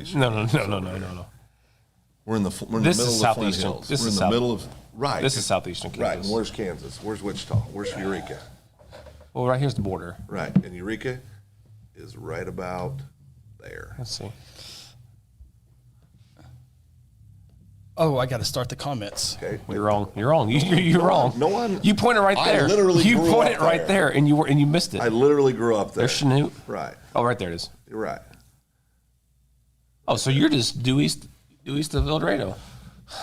Southeastern. No. We're in the middle of the Flint Hills. This We're is in the middle of right. This is southeastern Kansas. Right. And where's Kansas? Where's Wichita? Where's Eureka? Well, right here's the border. Right, and Eureka is right about there. Let's see. Oh, I got to start the comments. Okay, You're wrong. You're wrong. You're wrong. No one. You pointed right there. I literally you grew pointed up right there, and you missed it. I literally grew up there. There's Chanute. Right. Oh, right there it is. You're right. Oh, so you're just due east of El Dorado.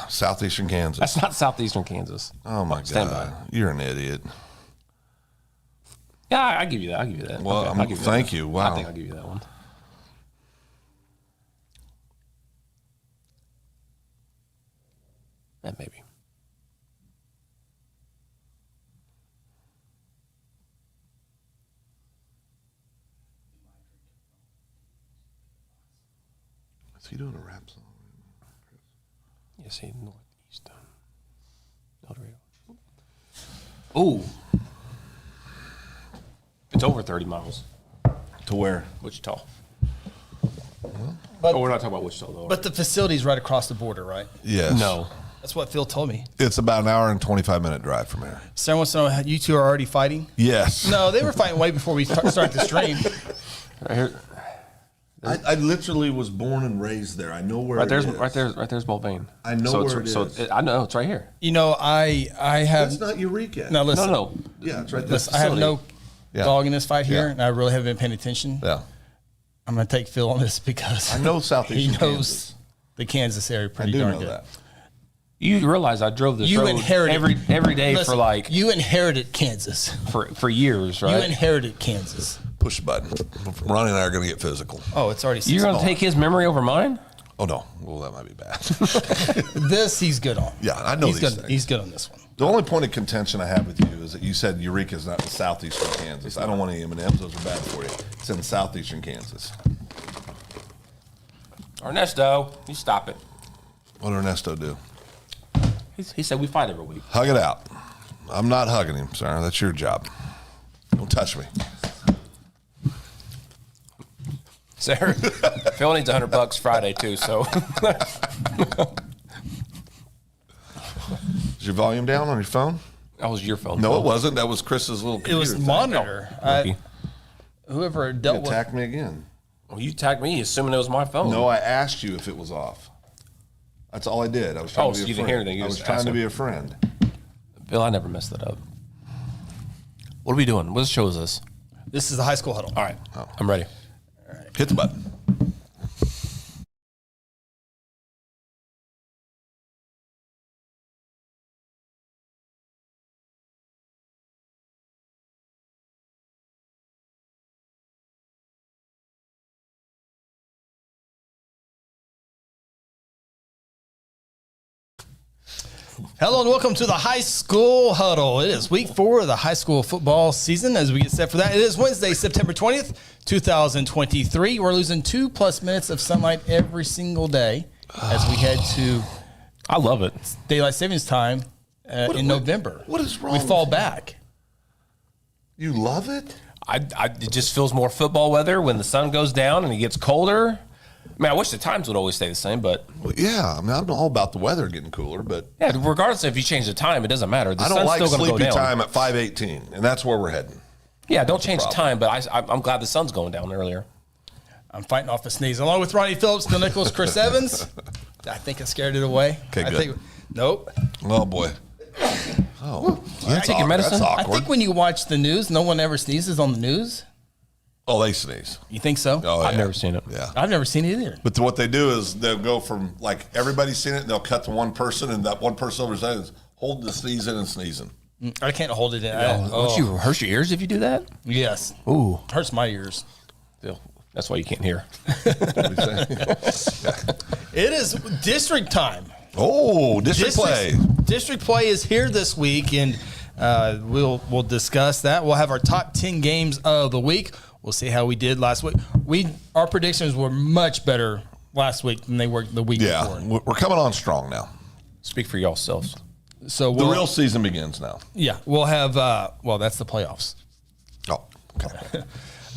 Southeastern Kansas. That's not southeastern Kansas. Oh my Stand God, by. you're an idiot. Yeah, I give you that. I'll give you that. Well, Okay, I'll give you thank that. you. Wow. I think I'll give you that one. Yeah, maybe. Is he doing a rap song? Yes, he northeast. El Dorado. Ooh. It's over 30 miles. To where? Wichita. But, we're not talking about Wichita, though. but the facility's right across the border, right? Yes. No. That's what Phil told me. It's about an hour and 25-minute drive from here. Sarah wants to know how you two are already fighting? Yes. No, they were fighting way before we started the stream. Right here. I literally was born and raised there. I know where Right there's it is. right there's Mulvane. I know so where it's, it so is. I know it's right here. You know, I have That's not Eureka. no listen. No. Yeah, it's right there. Listen, I have no Yeah. dog in this fight here, Yeah. and I really haven't been paying attention. Yeah. I'm going to take Phil on this because I know he Southeastern knows Kansas. the Kansas area I pretty do darn know good. that. You realize I drove this You road inherited every day Listen, for like you inherited Kansas. for years, right? You inherited Kansas. Push the button. Ronnie and I are going to get physical. Oh, it's already. You're going to take his memory over mine? Oh, no. Well, that might be bad. This. He's good on. Yeah, I know he's these good. things. He's good on this one. The only point of contention I have with you is that you said Eureka is not in southeastern Kansas. I don't want any M&Ms. Those are bad for you. It's in southeastern Kansas. Ernesto, you stop it. What did Ernesto do? He said we fight every week. Hug it out. I'm not hugging him, sir. That's your job. Don't touch me. Sarah, Phil needs $100 Friday too, so. Is your volume down on your phone? That was your phone. No, it wasn't. That was Chris's little computer It was thing. monitor. Rookie. Whoever You dealt with. attacked me again. Well, you tagged me assuming it was my phone. No, I asked you if it was off. That's all I did. I was trying Oh, to so be a you didn't friend. hear anything. You I was just trying asked to him. be a friend. Phil, I never messed that up. What are we doing? What show is this? This is the high school huddle. All right, I'm ready. Hit the button. Hello and welcome to the High School Huddle. It is week 4 of the high school football season as we get set for that. It is Wednesday, September 20th, 2023. We're losing 2+ minutes of sunlight every single day as we head to I love it. daylight savings time in November. what is wrong We fall with you? back. You love it? It just feels more football weather when the sun goes down and it gets colder. I mean, I wish the times would always stay the same, but Well, yeah. I mean, I'm all about the weather getting cooler, but yeah, regardless if you change the time, it doesn't matter. The I don't sun's like still going to go sleepy down. time at 5:18, and that's where we're heading. Yeah, don't change the problem. time, but I'm glad the sun's going down earlier. I'm fighting off a sneeze. Along with Ronnie Phillips, Bill Nichols, Chris Evans. I think I scared it away. Okay, I good. think, nope. Oh boy. Oh, You taking medicine? That's I awkward. think when you watch the news, no one ever sneezes on the news. Oh, they sneeze. You think so? Oh, I've yeah. never seen it. Yeah. I've never seen it either. But what they do is they'll go from like everybody's seen it, and they'll cut to one person, and that one person over there is holding the sneezing and sneezing. I can't hold it in. Don't you hurt your ears if you do that? Yes. Ooh, Hurts my ears. Phil, that's why you can't hear. It is district time. Oh, district play. District play is here this week, and we'll discuss that. We'll have our top 10 games of the week. We'll see how we did last week. Our predictions were much better last week than they were the week Yeah, before. we're coming on strong now. Speak for yourselves. So The real season begins now. we'll have well, that's the playoffs. Oh, okay.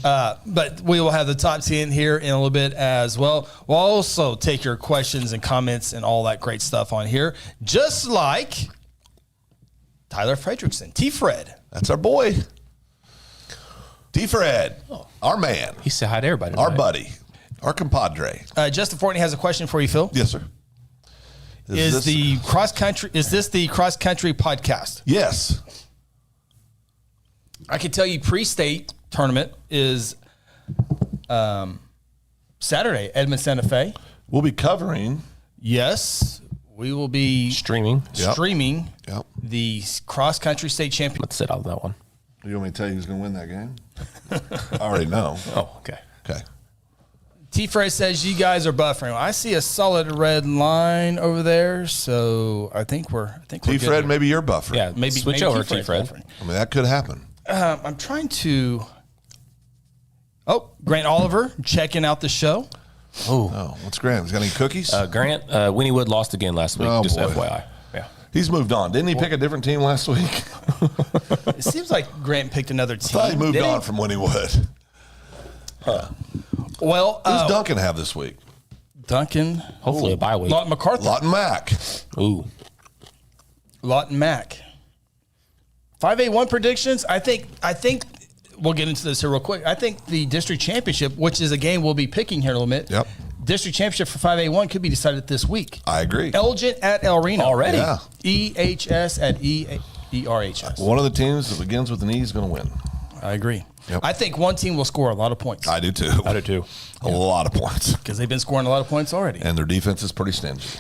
But we will have the top 10 here in a little bit as well. We'll also take your questions and comments and all that great stuff on here, just like Tyler Fredrickson, T-Fred. That's our boy. T-Fred, our man, He said hi to everybody. our tonight. buddy, our compadre. Justin Fortney has a question for you, Phil. Yes, sir. Is this the cross country podcast? Yes. I can tell you pre-state tournament is Saturday, Edmond Santa Fe. We'll be covering. Yes, we will be Streaming. Yep. streaming Yep. the cross country state championship. Let's sit on that one. You want me to tell you who's going to win that game? I already know. Oh, okay. Okay. T-Fred says you guys are buffering. I see a solid red line over there, so I think we're T-Fred, good. maybe you're buffering. Yeah, Maybe switch over, T-Fred's T-Fred. buffering. I mean, that could happen. I'm trying to. Oh, Grant Oliver checking out the show. Oh, what's Graham? He's got any cookies? Grant, Winnie Wood lost again last week. Oh, just boy. FYI. Yeah. He's moved on. Didn't he pick a different team last week? It seems like Grant picked another I team. thought he moved Did on from Winnie Wood. Well, Who's Duncan have this week? Duncan. Hopefully a bye week. Lawton MacArthur. Lawton Mack. Ooh. Lawton Mack. 5A1 predictions. I think we'll get into this here real quick. I think the district championship, which is a game we'll be picking here in a little bit. Yep. District championship for 5A1 could be decided this week. I agree. Elgin at El Reno. Already? Yeah. EHS at ERHS. One of the teams that begins with an E is going to win. I agree. Yep. I think one team will score a lot of points I do too. I do too. A lot of points. because they've been scoring a lot of points already. And their defense is pretty stingy.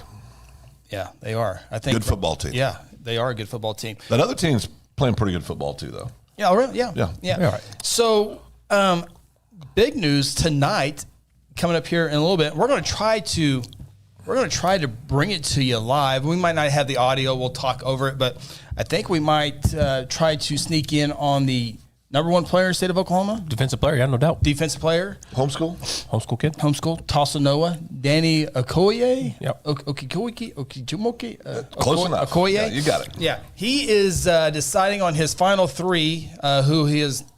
Yeah, they are. I think Good football team. Yeah, they are a good football team. That other team's playing pretty good football too, though. Yeah, really? Yeah. Yeah. All right. So, big news tonight coming up here in a little bit. We're going to try to bring it to you live. We might not have the audio. We'll talk over it, but I think we might try to sneak in on the number one player in the state of Oklahoma, Defensive player, yeah, no doubt. defensive player, Homeschool? Homeschool kid. homeschool, Tulsa Noah, Danny Okoye. Yep. Close enough. Okoye. Yeah, you got it. Yeah, he is deciding on his final three.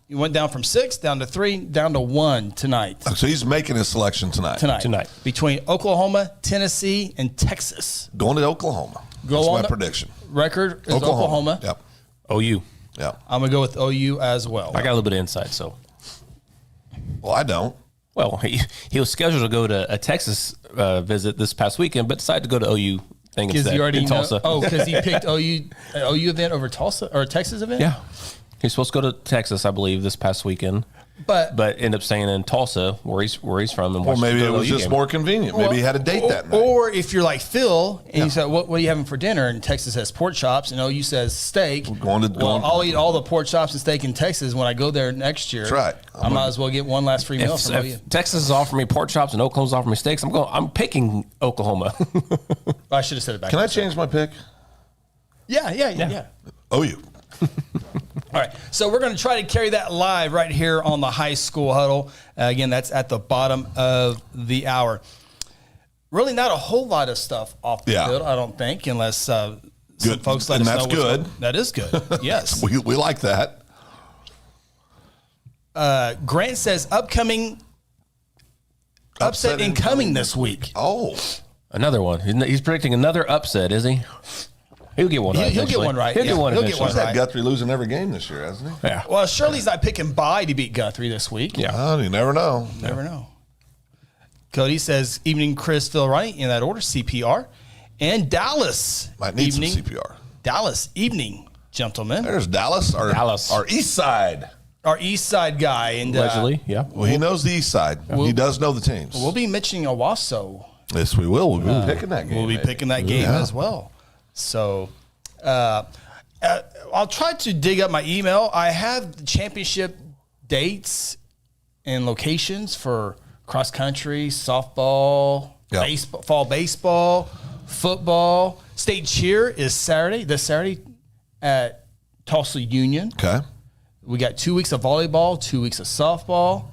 He went down from 6 down to 3 down to 1 tonight. So he's making his selection tonight. Tonight. Between Oklahoma, Tennessee, and Texas. Going to Oklahoma. Go That's on my the- prediction. Record is Oklahoma. Yep. OU. Yep. I'm going to go with OU as well. I got a little bit of insight, so. Well, I don't. Well, he was scheduled to go to a Texas visit this past weekend, but decided to go to OU thing Because instead you already in know. Tulsa. Oh, because he picked OU event over Tulsa or a Texas event? Yeah. He's supposed to go to Texas, I believe, this past weekend, But but end up staying in Tulsa, where he's from. And Or watched maybe the it was OU just game. more convenient. Maybe he had a date that night. Or if you're like Phil and you say, what are you having for dinner? And Texas has pork chops and OU says steak. I'll eat all the pork chops and steak in Texas when I go there next year. That's right. I might as well get one last free meal from OU. If Texas is offering me pork chops and Oklahoma's offering me steaks, I'm picking Oklahoma. I should have said it back. Can I change my pick? Yeah. OU. All right. So we're going to try to carry that live right here on the High School Huddle. Again, that's at the bottom of the hour. Really not a whole lot of stuff off the field, I don't think, unless some Good. folks let And us know. that's good. That is good. Yes. We like that. Grant says upset Upset incoming this week. Oh. Another one. He's predicting another upset, is he? He'll get one right. He'll get eventually. one right. He'll Yeah, get one he'll get eventually. one He's had right. Guthrie losing every game this year, hasn't he? Yeah. Well, Shirley's not picking by to beat Guthrie this week. Yeah. Well, you never know. Never know. Cody says, evening, Chris, Phil, Ronnie, in that order, CPR. And Dallas. Might need evening. some CPR. Dallas, evening, gentlemen. There's Dallas, our east side. Our east side guy. And Allegedly, yeah. Well, he knows the east side. He does know the teams. we'll be mentioning Owasso. Yes, we will. We'll be picking that game. We'll be maybe. picking that game as well. So I'll try to dig up my email. I have the championship dates and locations for cross country, softball, Yep. baseball, fall baseball, football. State cheer is this Saturday at Tulsa Union. Okay. We got 2 weeks of volleyball, 2 weeks of softball.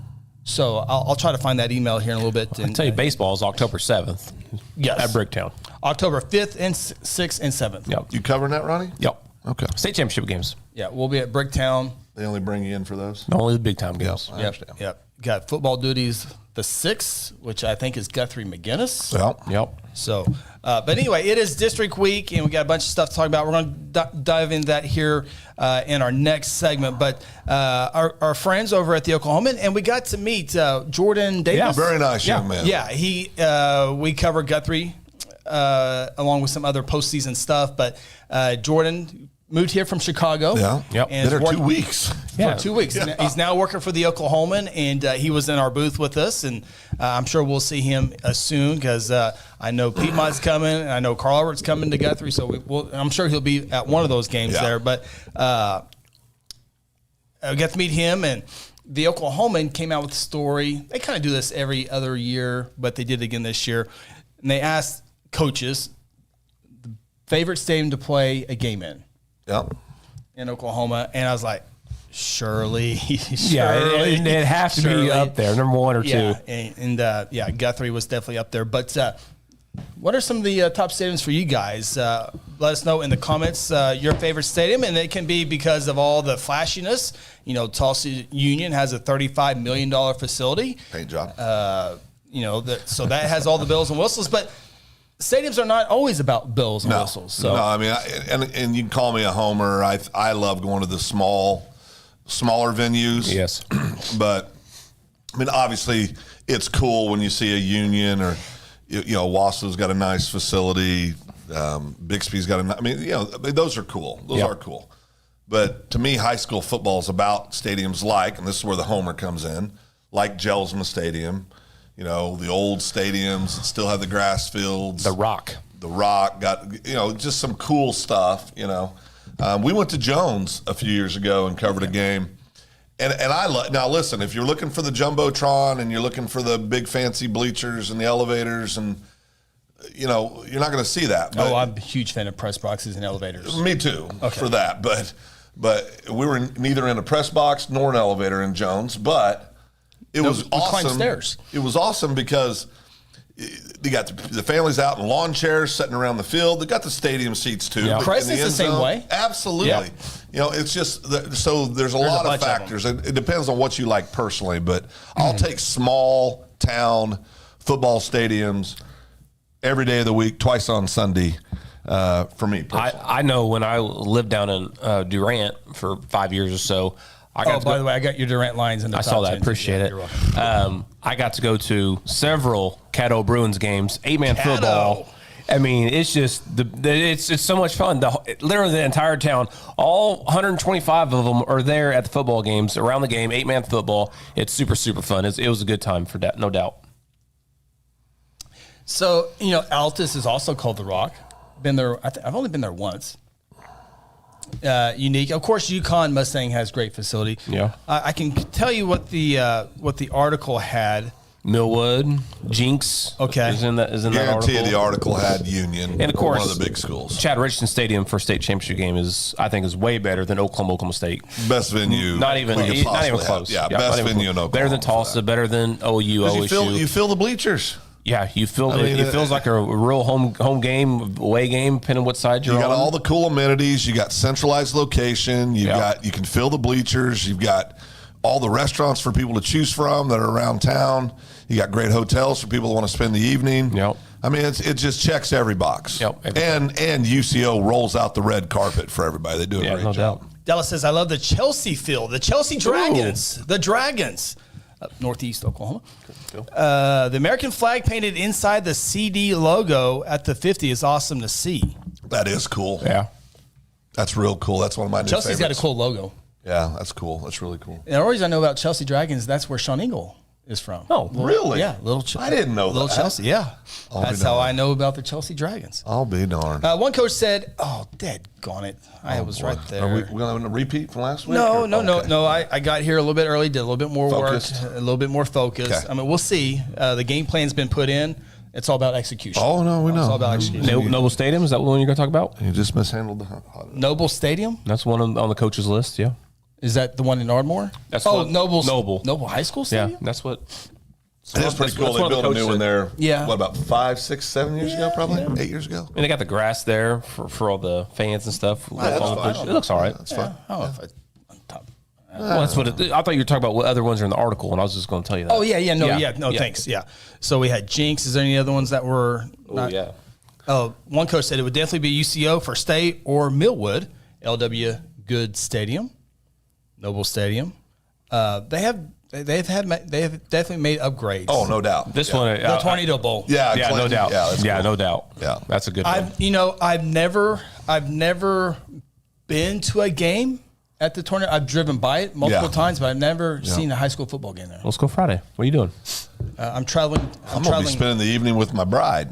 So I'll try to find that email here in a little bit. I'll tell you, baseball is October 7th Yes. at Bricktown. October 5th and 6th and 7th. Yep. You covering that, Ronnie? Yep. Okay. State championship games. Yeah, we'll be at Bricktown. They only bring you in for those? Only the big time games. I understand. Yep. Got football duties the 6th, which I think is Guthrie McGinnis. Yep. So, but anyway, it is district week, and we got a bunch of stuff to talk about. We're going to dive into that here in our next segment. But our friends over at the Oklahoman, and we got to meet Jordan Davis. Yeah, very nice young man. Yeah, we covered Guthrie along with some other postseason stuff. But Jordan moved here from Chicago. Yeah. Yep. And Been has there 2 worked- weeks. Yeah. for 2 weeks. Yeah. He's now working for the Oklahoman, and he was in our booth with us, and I'm sure we'll see him soon because I know Piedmont's coming, and I know Carl Albert's coming to Guthrie, so I'm sure he'll be at one of those games there. But I got to meet him, and the Oklahoman came out with a story. They kind of do this every other year, but they did it again this year, and they asked coaches the favorite stadium to play a game in. Yep. In Oklahoma, and I was like, surely, Yeah, it has to be up there, number 1 or 2. Yeah, and Guthrie was definitely up there. But what are some of the top stadiums for you guys? Let us know in the comments your favorite stadium, and it can be because of all the flashiness. You know, Tulsa Union has a $35 million facility. Paint job. So that has all the bells and whistles, but stadiums are not always about bells and whistles. So No, I mean, and you can call me a homer. I love going to the smaller venues. Yes. But I mean, obviously, it's cool when you see a Union or Wausau's got a nice facility. Bixby's got a. I mean, those are cool. Those are cool. But to me, high school football is about stadiums and this is where the homer comes in, like Gelsma Stadium. The old stadiums that still have the grass fields. The Rock got, just some cool stuff, We went to Jones a few years ago and covered a game. And now listen, if you're looking for the Jumbotron and you're looking for the big fancy bleachers and the elevators and, you're not going to see that. But I'm a huge fan of press boxes and elevators. Me too, for that. But we were neither in a press box nor an elevator in Jones, but it was awesome. Climb stairs. It was awesome because they got the families out in lawn chairs sitting around the field. They got the stadium seats too. Yeah. Crescent's the same way. Absolutely. Yeah. It's just so there's a lot of factors. It depends on what you like personally, but I'll take small town football stadiums every day of the week, twice on Sunday. For me personally. I know when I lived down in Durant for 5 years or so, By the way, I got your Durant lines in the I top saw that. 10. Appreciate it. You're welcome. I got to go to several Caddo Bruins games, 8-man Caddo. football. I mean, it's just it's so much fun. Literally the entire town, all 125 of them are there at the football games around the game. 8-man football. It's super fun. It was a good time for that, no doubt. So Altus is also called the Rock. Been there. I've only been there once. Unique, of course. UConn Mustang has great facility. Yeah, I can tell you what the article had. Millwood, Jinx. Okay. is in that Guarantee article. the article had Union, And of course, one of the big schools. Chad Richardson Stadium for state championship game I think is way better than Oklahoma State. Best venue, Not even we could possibly close. have. Yeah, Best not even venue in close. Oklahoma. Better than Tulsa, better than OU, OSU. You feel the bleachers. Yeah, you feel I mean, it feels like a real home game, away game, depending on what side you're You got on. all the cool amenities. You got centralized location. You can fill the bleachers. You've got all the restaurants for people to choose from that are around town. You got great hotels for people that want to spend the evening. Yep. I mean, it just checks every box. Yep. And UCO rolls out the red carpet for everybody. They do a great no job. doubt. Dallas says, I love the Chelsea field, the Chelsea Dragons, the Dragons, Northeast Oklahoma. The American flag painted inside the CD logo at the 50 is awesome to see. That is cool. Yeah. That's real cool. That's one of my new Chelsea's favorites. got a cool logo. Yeah, that's cool. That's really cool. And the only reason I know about Chelsea Dragons, that's where Sean Ingle is from. Oh, really? Yeah, I didn't know little that. Chelsea, yeah. I'll be That's how darned. I know about the Chelsea Dragons. I'll be darned. One coach said, "Oh, dead gone it. I was right there." Are we going to repeat from last week? No, or- no. okay. I got here a little bit early, did a little bit more Focused. work, a little bit more focused. Okay. I mean, we'll see. The game plan's been put in. It's all about execution. Oh, no, we know. It's all about execution. Noble Stadium, is that one you're going to talk about? You just mishandled the hot. Noble Stadium? That's one on the coach's list, yeah. Is that the one in Ardmore? That's oh, what- Noble Noble High School Yeah, Stadium? that's what It is pretty cool. They built a new one there. Yeah. What, about 5, 6, 7 years ago, probably? 8 years ago. And they got the grass there for all the fans and stuff. that's fine. It looks all right. That's fine. I don't know if top. Well, that's what I thought you were talking about what other ones are in the article, and I was just going to tell you that. Oh, no, thanks. Yeah. So we had Jinx. Is there any other ones that were not? Yeah. Oh, one coach said it would definitely be UCO for State or Millwood, LW Good Stadium, Noble Stadium. They have definitely made upgrades. Oh, no doubt. This one, The Tornado Bowl. Yeah, yeah, no Clinton. doubt. Yeah, that's cool. No doubt. Yeah. That's a good one. I've never been to a game at the tornado. I've driven by it multiple times, but I've never seen a high school football game there. Let's go Friday. What are you doing? I'm traveling. I'm going to be spending the evening with my bride.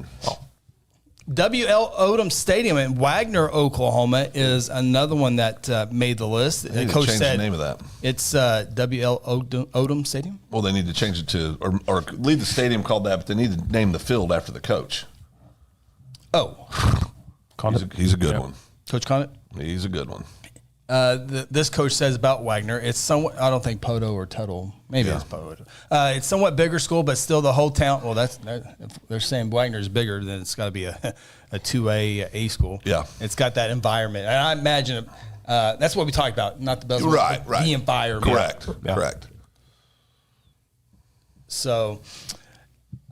W.L. Odom Stadium in Wagner, Oklahoma, is another one that made the list. They The need to coach change said the name of that. it's W.L. Odom Stadium. Well, they need to change it to, or leave the stadium called that, but they need to name the field after the coach. Oh, He's a good one. Coach Condit. He's a good one. This coach says about Wagner, it's somewhat, I don't think Poto or Tuttle, maybe it's Poto. It's somewhat bigger school, but still the whole town. Well, if they're saying Wagner's bigger, then it's got to be a 2A A school. Yeah. It's got that environment. And I imagine that's what we talked about, not the best. Right. The environment. Correct. Yeah. Correct. So,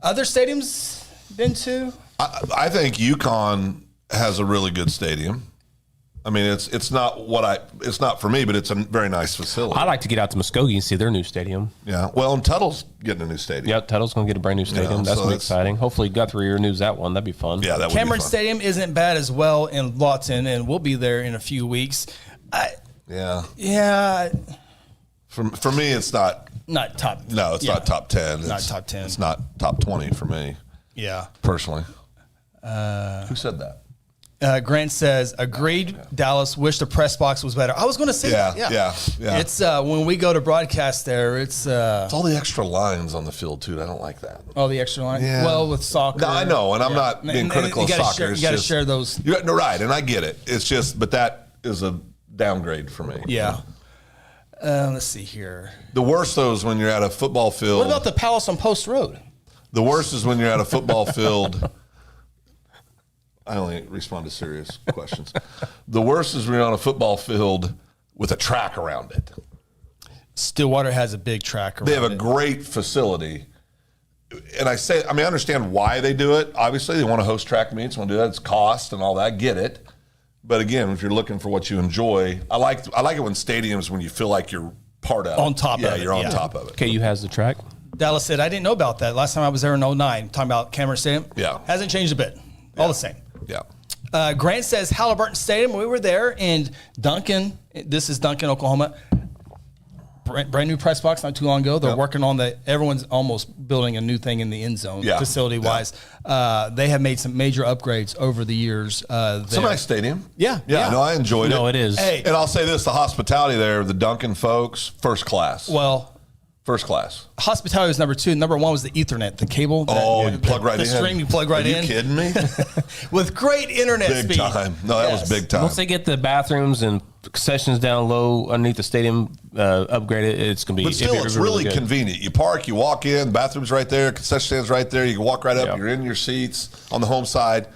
other stadiums been to? I think UConn has a really good stadium. I mean, it's not for me, but it's a very nice facility. I'd like to get out to Muskogee and see their new stadium. Yeah. Well, and Tuttle's getting a new stadium. Yeah, Tuttle's going to get a brand new stadium. Yeah, That's so gonna be exciting. Hopefully Guthrie renews that one. That'd be fun. Yeah, that would Cameron be fun. Stadium isn't bad as well in Lawton, and we'll be there in a few weeks. Yeah. Yeah, For me, it's not. not top. No, it's not top 10. Not It's top 10. It's not top 20 for me Yeah. personally. Who said that? Grant says, agreed, Dallas, wish the press box was better. I was going to say that. Yeah. It's when we go to broadcast there, it's It's all the extra lines on the field too. I don't like that. all the extra line. Yeah. Well, with soccer. No, I know, and I'm not being And critical you of gotta soccer. share- It's you got to just- share those. You're no, right, and I get it. It's just, but that is a downgrade for me. Yeah. Let's see here. The worst though is when you're at a football field. What about the Palace on Post Road? The worst is when you're at a football field. I only respond to serious questions. The worst is when you're on a football field with a track around it. Stillwater has a big track around They have a it. great facility. And I understand why they do it. Obviously, they want to host track meets, want to do that. It's cost and all that. I get it. But again, if you're looking for what you enjoy, I like it when stadiums, when you feel like you're part of it. On top of it, You're on yeah. top of it. KU has the track. Dallas said, I didn't know about that. Last time I was there in 09, talking about Cameron Stadium. Yeah. Hasn't changed a bit. All the same. Yeah. Grant says Halliburton Stadium. We were there, and Duncan. This is Duncan, Oklahoma. Brand new press box not too long ago. They're working on everyone's almost building a new thing in the end zone, facility wise. They have made some major upgrades over the years. It's a nice stadium. Yeah. Yeah. No, I enjoyed it. No, it is. Hey, And I'll say this: the hospitality there, the Duncan folks, first class. well, First class. hospitality was number 2. Number 1 was the Ethernet, the cable. You plug right the in. string you plug right Are in. you kidding me? With great internet Big speed. time. No, that was big time. Once they get the bathrooms and concessions down low underneath the stadium upgraded, it's going to be. But still, it's really good. convenient. You park, you walk in, bathroom's right there, concession stand's right there. You can walk right up. Yep. You're in your seats on the home side.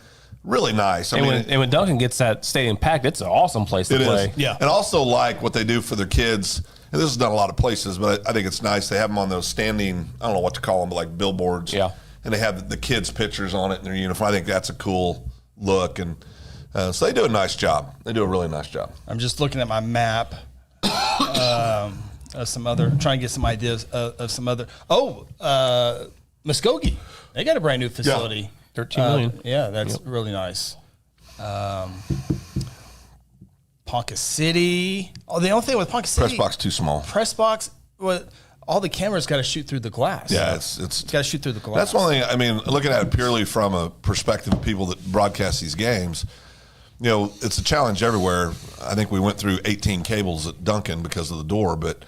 Really nice. And when Duncan gets that stadium packed, it's an awesome place to it play. is. Yeah. And also like what they do for their kids. And this is done a lot of places, but I think it's nice. They have them on those standing, I don't know what to call them, but like billboards. Yeah. And they have the kids' pictures on it in their uniform. I think that's a cool look. And so they do a nice job. They do a really nice job. I'm just looking at my map of some other, trying to get some ideas of some other. Muskogee. They got a brand new facility. 13 million. Yeah, that's really nice. Ponca City. Oh, the only thing with Ponca City. Press box too small. Press box, well, all the cameras got to shoot through the glass. Yeah, it's got to shoot through the glass. That's one thing. I mean, looking at it purely from a perspective of people that broadcast these games, you know, it's a challenge everywhere. I think we went through 18 cables at Duncan because of the door, but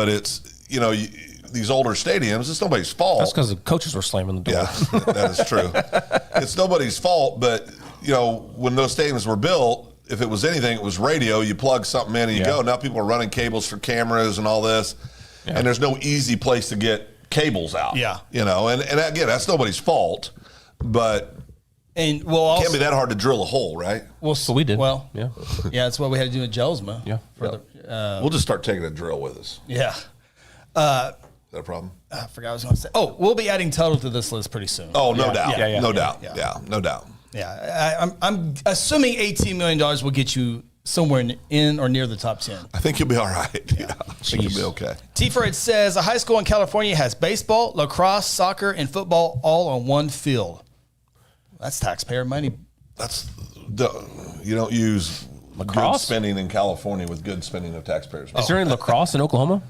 it's, you know, these older stadiums, it's nobody's fault. That's because the coaches were slamming the door. Yeah, that is true. It's nobody's fault, but, you know, when those stadiums were built, if it was anything, it was radio. You plug something in and you go. Now people are running cables for cameras and all this, and there's no easy place to get cables out. Yeah. You know, and again, that's nobody's fault, but And we'll also, can't be that hard to drill a hole, right? So we did. Well, yeah. yeah, that's what we had to do in Jelsma. Yeah. We'll just start taking a drill with us. Yeah. Is that a problem? I forgot what I was going to say. Oh, we'll be adding Tuttle to this list pretty soon. Oh, no doubt. Yeah. No doubt. Yeah. Yeah, no doubt. Yeah, I'm assuming $18 million will get you somewhere in or near the top 10. I think you'll be all right. Yeah. I think you'll be okay. T-Fred says, a high school in California has baseball, lacrosse, soccer, and football all on one field. That's taxpayer money. You don't use Lacrosse? good spending in California with good spending of taxpayers' money. Is there any lacrosse in Oklahoma?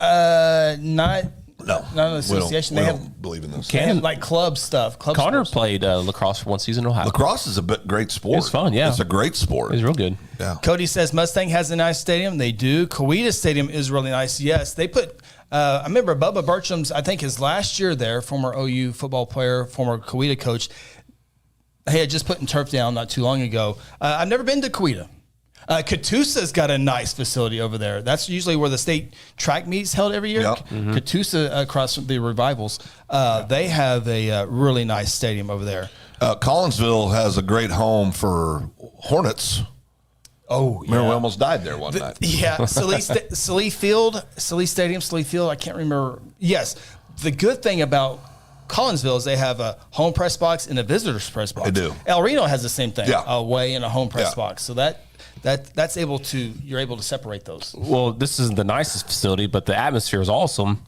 Not No. an association. We They don't have believe in this. they have like club stuff. Club Connor sports. played lacrosse for one season in Ohio. Lacrosse is a great sport. It's fun, yeah. It's a great sport. It's real good. Yeah. Cody says Mustang has a nice stadium. They do. Coweta Stadium is really nice. Yes, they put. I remember Bubba Bertram's. I think his last year there, former OU football player, former Coweta coach. He had just put turf down not too long ago. I've never been to Coweta. Catoosa's got a nice facility over there. That's usually where the state track meets held every year. Yep. Catoosa across from the Revivals. They have a really nice stadium over there. Collinsville has a great home for Hornets. Oh, Remember, yeah. we almost died there one night. Yeah, Sallee Stadium, Sallee Field. I can't remember. Yes, the good thing about Collinsville is they have a home press box and a visitor's press box. They do. El Reno has the same thing. Yeah. A away and a home press Yeah. box. So you're able to separate those. Well, this isn't the nicest facility, but the atmosphere is awesome.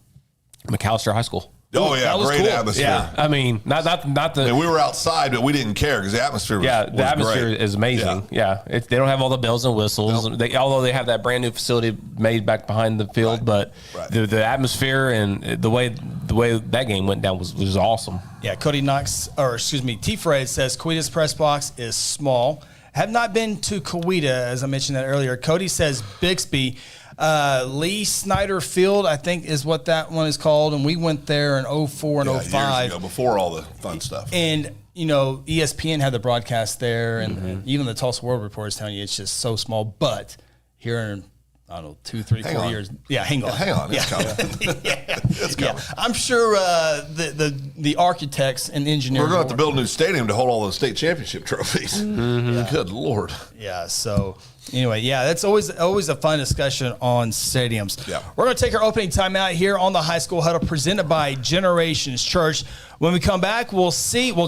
McAllister High School. Oh, yeah. that was Great cool. atmosphere. Yeah, I mean, not the. I mean, we were outside, but we didn't care because the atmosphere was The atmosphere great. is amazing. Yeah, they don't have all the bells and whistles. Nope. Although they have that brand new facility made back behind the field, but Right. the atmosphere and the way that game went down was awesome. Yeah, T-Fred says Coweta's press box is small. Have not been to Coweta, as I mentioned that earlier. Cody says Bixby. Lee Snyder Field, I think, is what that one is called. And we went there in 04 and Years 05. ago, before all the fun stuff. And, ESPN had the broadcast there. And even the Tulsa World Report is telling you it's just so small. But here in, 2, 3, 4 on. years. Yeah, hang on. Hang on. It's coming. It's coming. Yeah, I'm sure the architects and engineers. We're going to have to build a new stadium to hold all those state championship trophies. Good Lord. Yeah. So anyway, that's always a fun discussion on stadiums. Yeah. We're going to take our opening timeout here on the High School Huddle presented by Generations Church. When we come back, we'll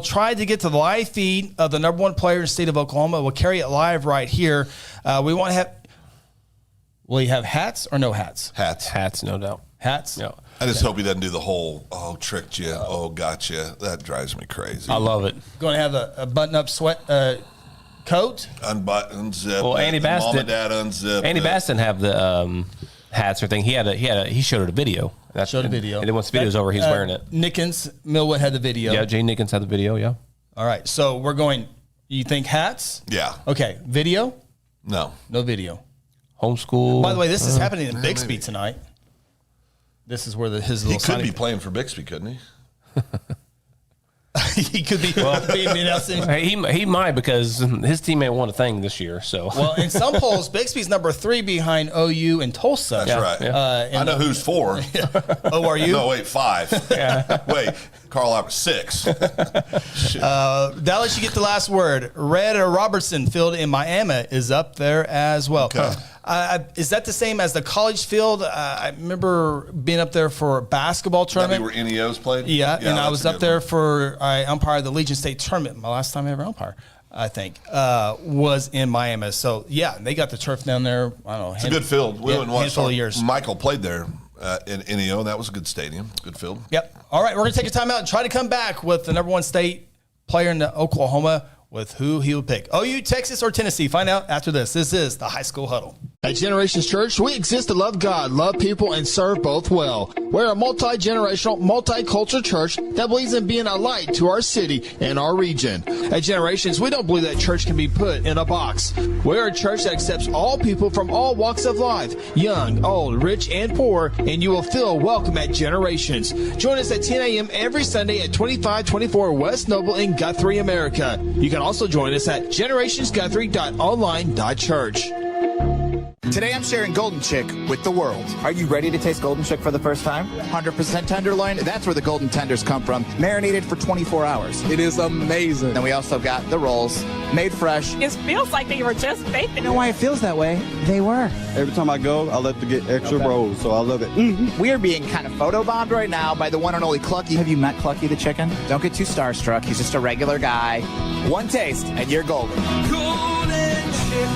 try to get to the live feed of the number one player in the state of Oklahoma. We'll carry it live right here. We want to have. Will you have hats or no hats? Hats. No doubt. Hats. Yeah, I just hope he doesn't do the whole, tricked you, gotcha. That drives me crazy. I love it. Going to have a button-up sweat coat. Unzip. Well, Andy Bass Mom did. and Dad unzip. Andy Bass didn't have the hats or thing. He showed it a video. Showed a video. And then once the video's over, he's wearing it. Nickens Millwood had the video. Yeah, Jay Nickens had the video. Yeah. All right. So we're going. You think hats? Yeah. Okay. Video? No. No video. Homeschool. By the way, this is happening in Bixby tonight. This is where his He little could signing- be playing for Bixby, couldn't he? he could be being announcing. Hey, he might because his team ain't won a thing this year. So Well, in some polls, Bixby's number 3 behind OU and Tulsa. That's right. yeah. I know who's 4. ORU. No, wait, 5. Wait, Carl Albert 6. That lets you get the last word. Red or Robertson Field in Miami is up there as well. Okay. Is that the same as the college field? I remember being up there for a basketball That'd be tournament. where NEOs played? Yeah, and I that's was a up good there one. I umpired the Legion State tournament. My last time I ever umpired, I think, was in Miami. So, yeah, they got the turf down there. I don't know. It's a good field. We went and watched handful of years. Michael played there in NEO, and that was a good stadium. Good field. Yep. All right, we're going to take a timeout and try to come back with the number one state player in Oklahoma with who he would pick. OU, Texas, or Tennessee? Find out after this. This is the High School Huddle. At Generations Church, we exist to love God, love people, and serve both well. We're a multi-generational, multicultural church that believes in being a light to our city and our region. At Generations, we don't believe that church can be put in a box. We're a church that accepts all people from all walks of life, young, old, rich, and poor, and you will feel welcome at Generations. Join us at 10 a.m. every Sunday at 2524 West Noble in Guthrie, America. You can also join us at generationsguthrie.online.church. Today I'm sharing Golden Chick with the world. Are you ready to taste Golden Chick for the first time? 100% tenderloin, that's where the golden tenders come from. Marinated for 24 hours. It is amazing. Then we also got the rolls, made fresh. It feels like they were just baked. You know why it feels that way? They were. Every time I go, I like to get extra rolls, so I love it. We are being kind of photobombed right now by the one and only Clucky. Have you met Clucky the chicken? Don't get too starstruck. He's just a regular guy. One taste, and you're golden.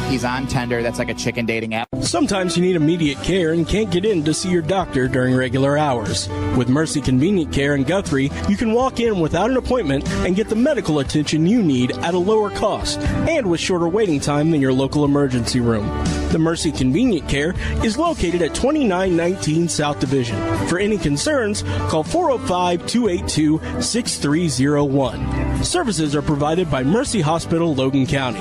He's on Tender. That's like a chicken dating app. Sometimes you need immediate care and can't get in to see your doctor during regular hours. With Mercy Convenient Care in Guthrie, you can walk in without an appointment and get the medical attention you need at a lower cost and with shorter waiting time than your local emergency room. The Mercy Convenient Care is located at 2919 South Division. For any concerns, call 405-282-6301. Services are provided by Mercy Hospital, Logan County.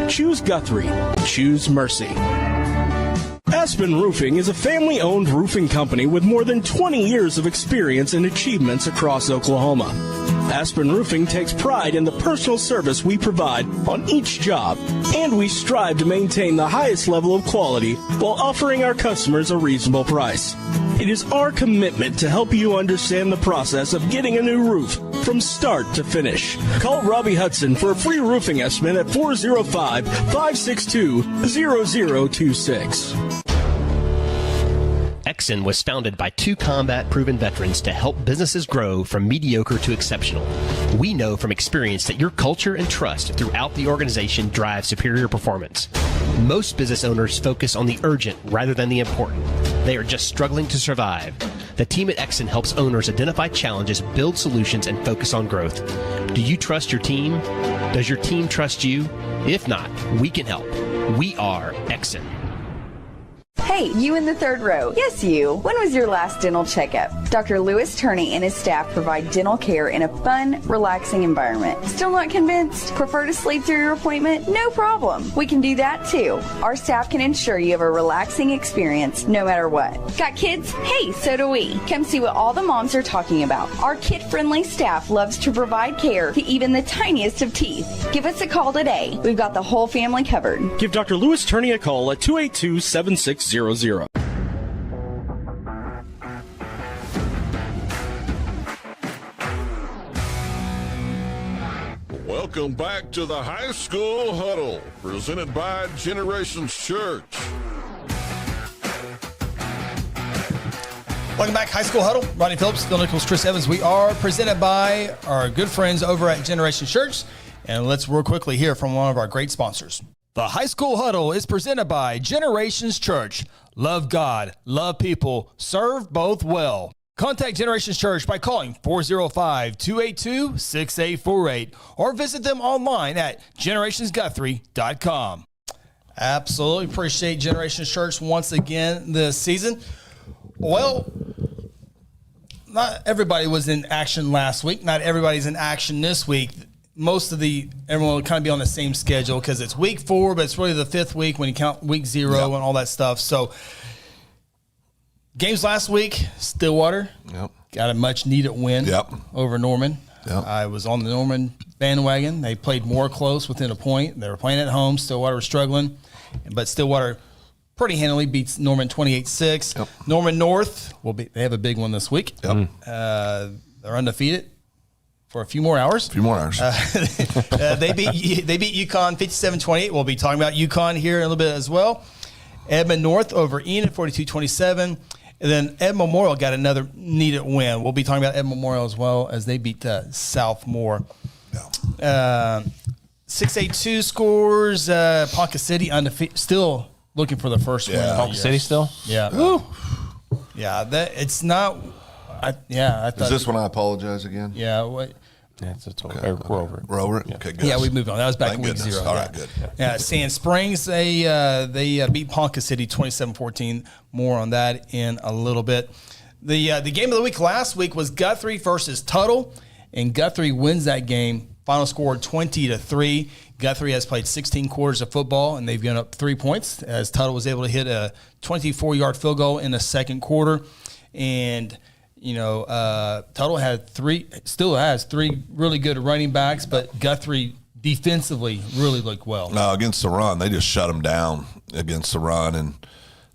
Choose Guthrie. Choose Mercy. Aspen Roofing is a family-owned roofing company with more than 20 years of experience and achievements across Oklahoma. Aspen Roofing takes pride in the personal service we provide on each job, and we strive to maintain the highest level of quality while offering our customers a reasonable price. It is our commitment to help you understand the process of getting a new roof from start to finish. Call Robbie Hudson for a free roofing estimate at 405-562-0026. Exxon was founded by two combat-proven veterans to help businesses grow from mediocre to exceptional. We know from experience that your culture and trust throughout the organization drive superior performance. Most business owners focus on the urgent rather than the important. They are just struggling to survive. The team at Exxon helps owners identify challenges, build solutions, and focus on growth. Do you trust your team? Does your team trust you? If not, we can help. We are Exxon. Hey, you in the third row. Yes, you. When was your last dental checkup? Dr. Louis Turney and his staff provide dental care in a fun, relaxing environment. Still not convinced? Prefer to sleep through your appointment? No problem. We can do that too. Our staff can ensure you have a relaxing experience no matter what. Got kids? Hey, so do we. Come see what all the moms are talking about. Our kid-friendly staff loves to provide care to even the tiniest of teeth. Give us a call today. We've got the whole family covered. Give Dr. Louis Turney a call at 282-7600. Welcome back to the High School Huddle, presented by Generations Church. Welcome back, High School Huddle. Ronnie Phillips, Phil Nichols, Chris Evans. We are presented by our good friends over at Generation Church. And let's real quickly hear from one of our great sponsors. The High School Huddle is presented by Generations Church. Love God, love people, serve both well. Contact Generations Church by calling 405-282-6848 or visit them online at generationsguthrie.com. Absolutely appreciate Generations Church once again this season. Well, not everybody was in action last week. Not everybody's in action this week. Everyone will kind of be on the same schedule because it's week 4, but it's really the 5th week when you count week 0 and all that stuff. So games last week, Stillwater got a much needed win over Norman. I was on the Norman bandwagon. They played more close within a point. They were playing at home. Stillwater was struggling, but Stillwater pretty handily beats Norman 28-6. Norman North they have a big one this week. They're undefeated for a few more hours. They beat UConn 57-28. We'll be talking about UConn here in a little bit as well. Edmond North over Enid 42-27. And then Ed Memorial got another needed win. We'll be talking about Ed Memorial as well as they beat Southmore. 682 scores. Ponca City undefeated. Still looking for the first win. Ponca City still? Yeah. Woo. Yeah, it's not. I thought. Is this when I apologize again? Yeah. We're over it. We're over it? Okay, good. Yeah, we moved on. That was back in week goodness. 0. All right, good. Yeah, Sand Springs, they beat Ponca City 27-14. More on that in a little bit. The game of the week last week was Guthrie versus Tuttle, and Guthrie wins that game. Final score 20-3. Guthrie has played 16 quarters of football, and they've given up 3 points as Tuttle was able to hit a 24-yard field goal in the second quarter. And Tuttle still has three really good running backs, but Guthrie defensively really looked well. No, against the run, they just shut them down. against the run,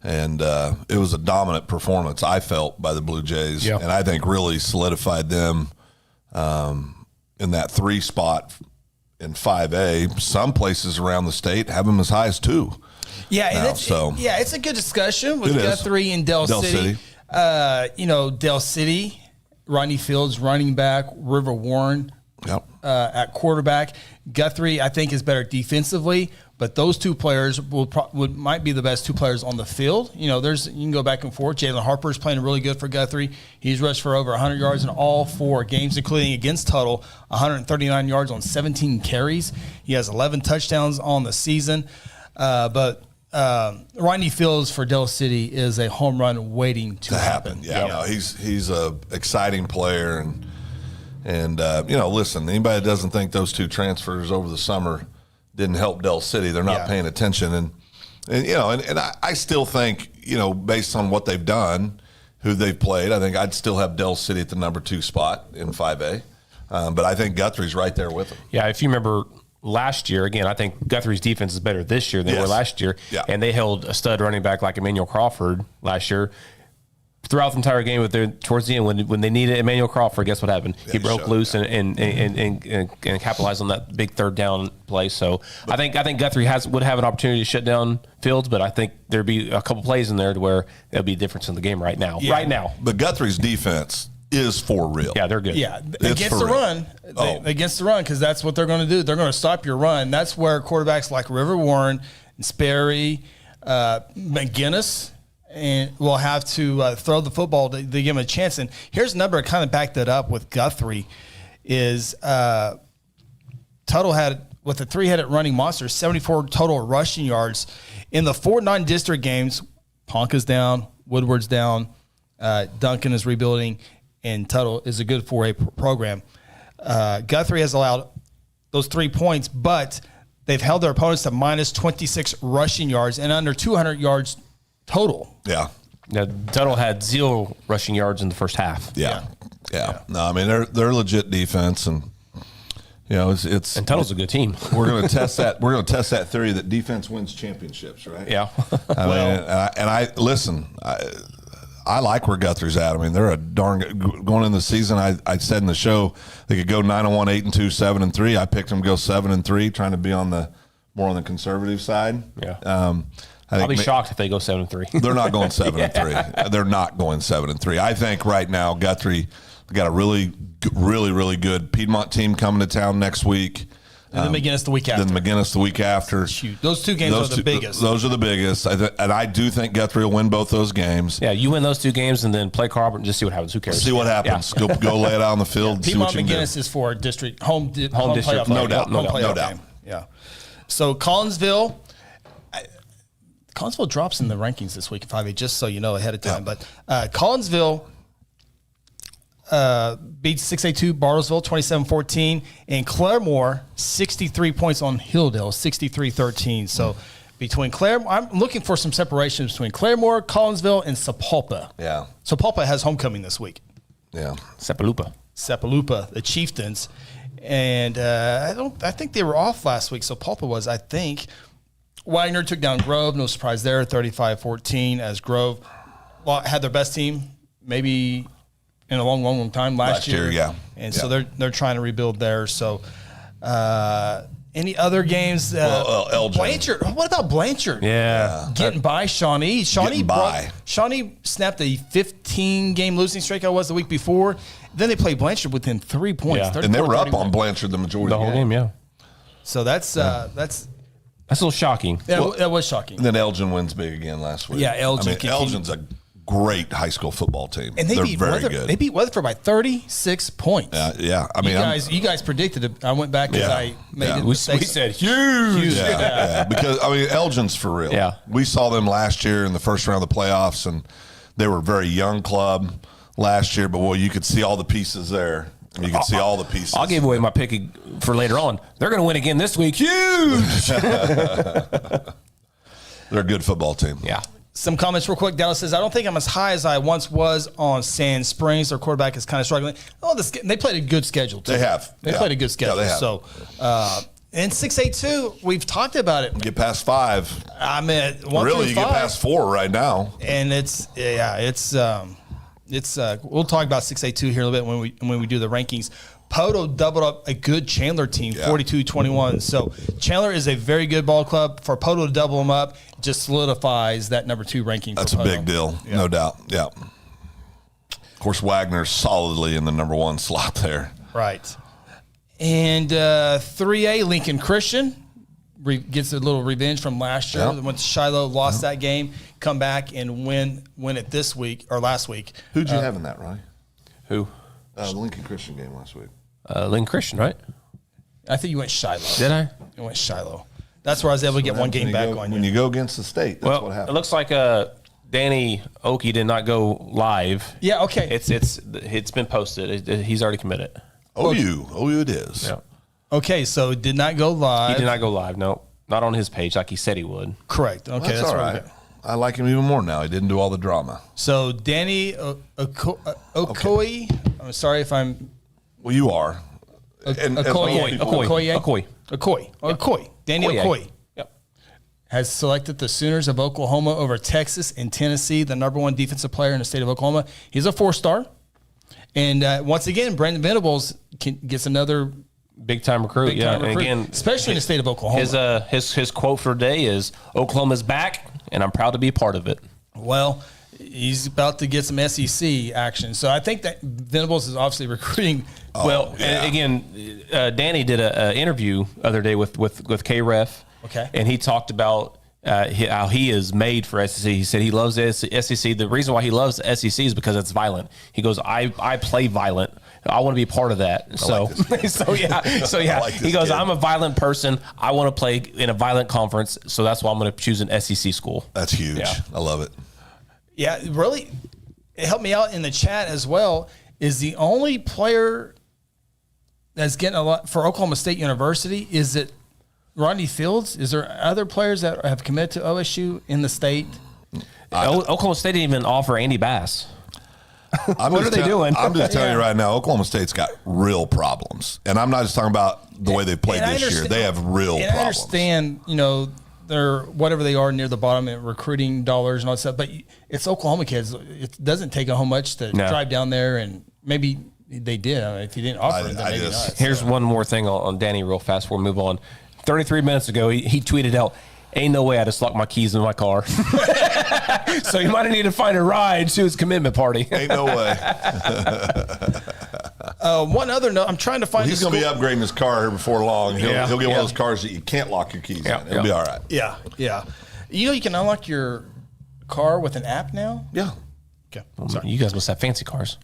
and it was a dominant performance, I felt, by the Blue Jays, and I think really solidified them in that 3 spot in 5A. Some places around the state have them as high as 2. Yeah, it's a good discussion with Guthrie and Del City. Del City, Ronnie Fields, running back, River Warren at quarterback. Guthrie, I think, is better defensively, but those 2 players might be the best 2 players on the field. You can go back and forth. Jalen Harper's playing really good for Guthrie. He's rushed for over 100 yards in all 4 games, including against Tuttle, 139 yards on 17 carries. He has 11 touchdowns on the season. But Ronnie Fields for Del City is a home run waiting to happen. Yeah, no, he's a exciting player, and listen, anybody that doesn't think those 2 transfers over the summer didn't help Del City, they're not paying attention. And I still think, based on what they've done, who they've played, I think I'd still have Del City at the number 2 spot in 5A. But I think Guthrie's right there with them. Yeah, if you remember last year, again, I think Guthrie's defense is better this year than they were last year. Yeah. And they held a stud running back like Emmanuel Crawford last year throughout the entire game. Towards the end, when they needed Emmanuel Crawford, guess what happened? He broke loose and capitalized on that big 3rd down play. So I think Guthrie would have an opportunity to shut down Fields, but I think there'd be a couple plays in there to where there'll be a difference in the game right now. Yeah. Right now. But Guthrie's defense is for real. Yeah, they're good. Yeah, against the run, because that's what they're going to do. They're going to stop your run. That's where quarterbacks like River Warren and Sperry, McGinnis, and will have to throw the football to give him a chance. And here's a number that kind of backed that up with Guthrie is Tuttle had, with the 3-headed running monster, 74 total rushing yards. In the 4 non-district games, Ponca's down, Woodward's down, Duncan is rebuilding, and Tuttle is a good 4A program. Guthrie has allowed those 3 points, but they've held their opponents to minus 26 rushing yards and under 200 yards total. Yeah. Now, Tuttle had 0 rushing yards in the first half. Yeah. No, I mean they're legit defense, and it's and Tuttle's a good team. We're going to test that. We're going to test that theory that defense wins championships, right? Yeah. I like where Guthrie's at. I mean, they're a darn good, going in the season. I said in the show they could go 9-1, 8-2, 7-3. I picked them to go 7-3, trying to be more on the conservative side. Yeah. I'll be shocked if they go 7-3. They're not going 7-3. They're not going 7-3. I think right now Guthrie got a really, really good Piedmont team coming to town next week. And then McGinnis the week after. Those 2 games are the biggest. Those are the biggest. And I do think Guthrie will win both those games. Yeah, you win those 2 games and then play Carver and just see what happens. Who cares? See what happens. Yeah. Go lay it out on the field. See what you can do. McGinnis is for district home district. Playoff, no doubt. Yeah. So Collinsville drops in the rankings this week in 5A, just so you know ahead of time. Yeah. But Collinsville beats 6A2 Bartlesville 27-14, and Claremore 63 points on Hilldale 63-13. So between Claremore, I'm looking for some separation between Claremore, Collinsville, and Sapulpa. Yeah. Sapulpa has homecoming this week. Yeah. Sapulpa, the Chieftains, and I think they were off last week. Sapulpa was, I think. Wagner took down Grove, no surprise there, 35-14, as Grove had their best team maybe in a long time last year. Yeah. And so they're trying to rebuild there. So any other games? Elgin. Blanchard. What about Blanchard? Yeah. Getting by Shawnee. Shawnee snapped a 15-game losing streak the week before. Then they played Blanchard within 3 points. Yeah. And they were up on Blanchard the majority of the whole game, yeah. So that's a little shocking. Yeah, that was shocking. And then Elgin wins big again last week. Yeah, Elgin. Elgin's a great high school football team. And they're very good. They beat Weatherford by 36 points. Yeah. I mean, you guys predicted it. I went back because I made it. We said huge. Yeah. Because Elgin's for real. Yeah. We saw them last year in the first round of the playoffs, and they were a very young club last year. But boy, you could see all the pieces there. You can see all the pieces. I'll give away my pick for later on. They're going to win again this week. Huge. They're a good football team. Yeah. Some comments real quick. Dallas says, I don't think I'm as high as I once was on Sand Springs. Their quarterback is kind of struggling. They played a good schedule, too. They have. They played a good schedule. Yeah, they have. So And 6A2, we've talked about it. Get past 5. I'm at 1 Really, through you 5. get past 4 right now. And it's we'll talk about 6A2 here in a little bit when we do the rankings. Poto doubled up a good Chandler team, 42-21. So Chandler is a very good ball club. For Poto to double them up just solidifies that number 2 ranking. That's for a Poto. big deal, no doubt. Yeah. Of course, Wagner's solidly in the number 1 slot there. Right. And 3A, Lincoln Christian gets a little revenge from last year. Yep. When Shiloh lost that game, come back and win it this week or last week. Who'd you have in that, Ronnie? Who? The Lincoln Christian game last week. Lincoln Christian, right? I think you went Shiloh. Did I? You went Shiloh. That's where I was able to get one game back on you. When you go against the state, that's what happens. It looks like Danny Oakey did not go live. Yeah, okay. It's been posted. He's already committed. OU it is. Yeah. Okay, so did not go live. He did not go live. No, not on his page like he said he would. Correct. Okay, That's all right. I like him even more now. He didn't do all the drama. So Danny Okoye. I'm sorry if I'm. Well, you are. Okoye. Danny Okoye. Yep. Has selected the Sooners of Oklahoma over Texas and Tennessee, the number 1 defensive player in the state of Oklahoma. He's a 4-star. And once again, Brandon Venables gets another big time recruit. And again, especially in the state of Oklahoma. His quote for today is "Oklahoma's back, and I'm proud to be a part of it." Well, he's about to get some SEC action, so I think that Venables is obviously recruiting. And again, Danny did an interview the other day with KREF. Okay, and he talked about how he is made for SEC. He said he loves the SEC. The reason why he loves the SEC is because it's violent. He goes, I play violent. I want to be a part of that. So he goes, I'm a violent person. I want to play in a violent conference. So that's why I'm going to choose an SEC school. That's huge. Yeah. I love it. Yeah, really, it helped me out in the chat as well. Is the only player that's getting a lot for Oklahoma State University, is it Ronnie Fields? Is there other players that have committed to OSU in the state? Oklahoma State didn't even offer Andy Bass. What are they doing? I'm just telling you right now, Oklahoma State's got real problems. And I'm not just talking about the way they played this year. They have real problems. I understand, they're whatever they are near the bottom in recruiting dollars and all that stuff, but it's Oklahoma kids. It doesn't take a whole much to drive down there, and maybe they did. If you didn't offer it, then maybe not. Here's one more thing on Danny real fast before we move on. 33 minutes ago, he tweeted out, "Ain't no way I just locked my keys in my car." So he might have needed to find a ride to his commitment party. Ain't no way. One other note, I'm trying to find. He's going to be upgrading his car here before long. He'll get one of those cars that you can't lock your keys in. It'll be all right. Yeah. You can unlock your car with an app now. Yeah. Okay. Sorry. You guys must have fancy cars.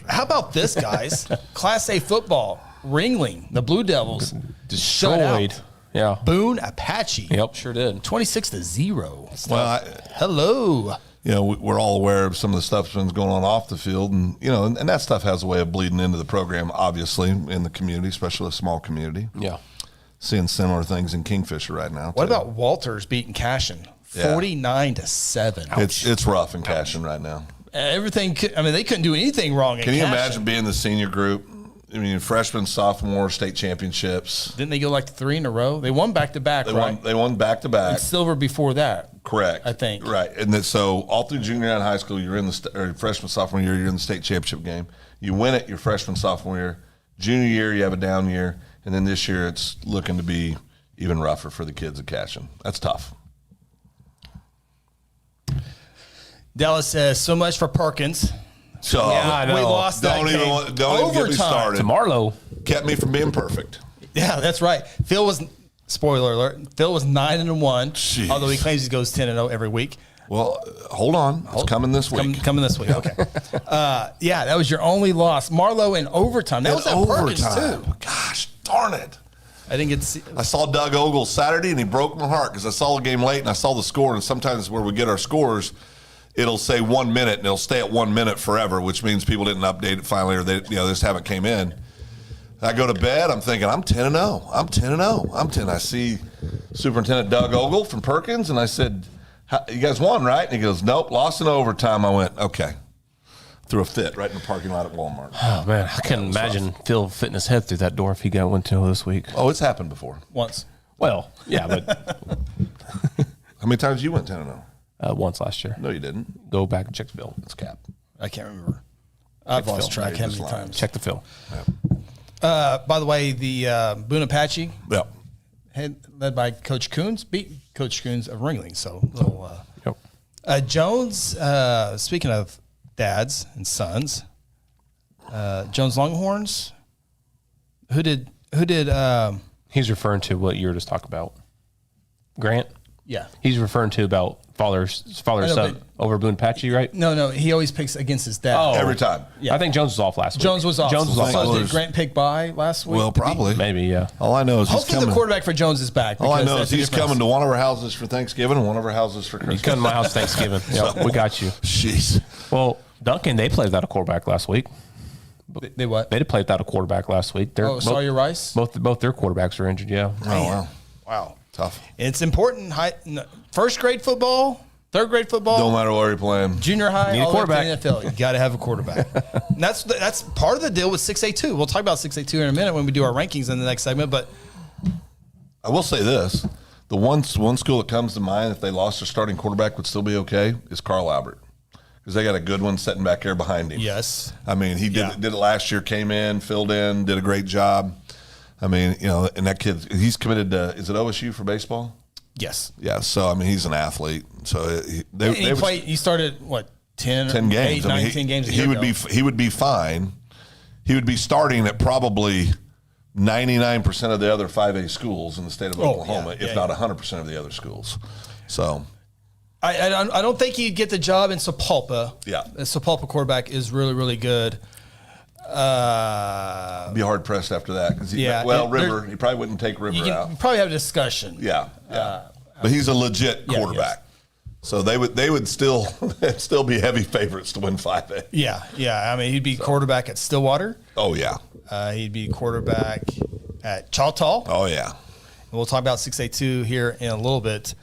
How about this, guys? Class A football. Ringling, the Blue Devils, destroyed. Yeah, Boone Apache. Yep, sure did. 26-0. Well, hello. We're all aware of some of the stuff that's going on off the field, and and that stuff has a way of bleeding into the program, obviously, in the community, especially a small community. Yeah, seeing similar things in Kingfisher right now. What about Walters beating Cashin 49-7? It's rough in Cashin right now. Everything. They couldn't do anything wrong. Can you imagine being the senior group? Freshman, sophomore, state championships. Didn't they go like 3 in a row? They won back-to-back, right? They won back-to-back. And silver before that. Correct. I think. Right. And then, so all through junior year in high school, you're in the freshman, sophomore year, you're in the state championship game. You win it your freshman, sophomore year. Junior year, you have a down year. And then this year, it's looking to be even rougher for the kids at Cashin. That's tough. Dallas says, so much for Perkins. So I know. We lost that game. Don't even get me started. To Marlowe. Kept me from being perfect. Yeah, that's right. Phil was, spoiler alert, Phil was 9-1, although he claims he goes 10-0 every week. Well, hold on. It's coming this week. Coming this week, okay. That was your only loss. Marlowe in overtime. That was at Perkins, too. Gosh, darn it. I saw Doug Ogle Saturday, and he broke my heart because I saw the game late, and I saw the score, and sometimes where we get our scores, it'll say 1 minute, and it'll stay at 1 minute forever, which means people didn't update it finally, or they just haven't came in. I go to bed, I'm thinking, I'm 10-0. I'm 10-0. I'm 10. I see Superintendent Doug Ogle from Perkins, and I said, you guys won, right? And he goes, nope, lost in overtime. I went, okay. threw a fit right in the parking lot at Walmart. Oh, man. I couldn't imagine Phil fitting his head through that door if he went to this week. Oh, it's happened before. Once. Well, yeah, but How many times you went 10-0? once last year. No, you didn't. Go back and check the Phil. It's cap. I can't remember. I've lost track how many times. Check the Phil. By the way, the Boone Apache, led by Coach Coons, beat Coach Coons of Ringling. So, Jones, speaking of dads and sons, Jones Longhorns, who did he's referring to what you were just talking about. Grant? Yeah. He's referring to about father's son over Boone Apache, right? No, he always picks against his dad. Oh, every time. Yeah. I think Jones was off last week. Jones was off. off. Did Grant pick by last week? Well, probably. Maybe, yeah. All I know is hopefully the quarterback for Jones is back. All I know is he's coming to one of our houses for Thanksgiving and one of our houses for Christmas. He's coming to my house Thanksgiving. Yeah, we got you. Jeez. Well, Duncan, they played without a quarterback last week. They what? They did play without a quarterback last week. Sawyer Rice? Both their quarterbacks were injured, yeah. Oh, wow. Tough. It's important. First grade football, third grade football. Don't matter where you're playing. Junior high, Need a all the way quarterback. up to the NFL. You got to have a quarterback. And that's part of the deal with 6A2. We'll talk about 6A2 in a minute when we do our rankings in the next segment. But I will say this. The one school that comes to mind, if they lost their starting quarterback, would still be okay, is Carl Albert. Because they got a good one sitting back there behind him. Yes. I mean, he did it last year, came in, filled in, did a great job. I mean, and that kid, he's committed to, is it OSU for baseball? Yes. Yeah, so, I mean, he's an athlete. So he started, 10 games. 8, 19 games a year He would be fine. He would be starting at probably 99% of the other 5A schools in the state of Oklahoma, if not 100% of the other schools. So I don't think he'd get the job in Sapulpa. Yeah. The Sapulpa quarterback is really, really good. Be hard pressed after that because River. He probably wouldn't take River out. You probably have a discussion. Yeah, but he's a legit quarterback, so they would still be heavy favorites to win 5A. Yeah. I mean, he'd be quarterback at Stillwater. Oh yeah. He'd be quarterback at Choctaw. Oh yeah. And we'll talk about 6A2 here in a little bit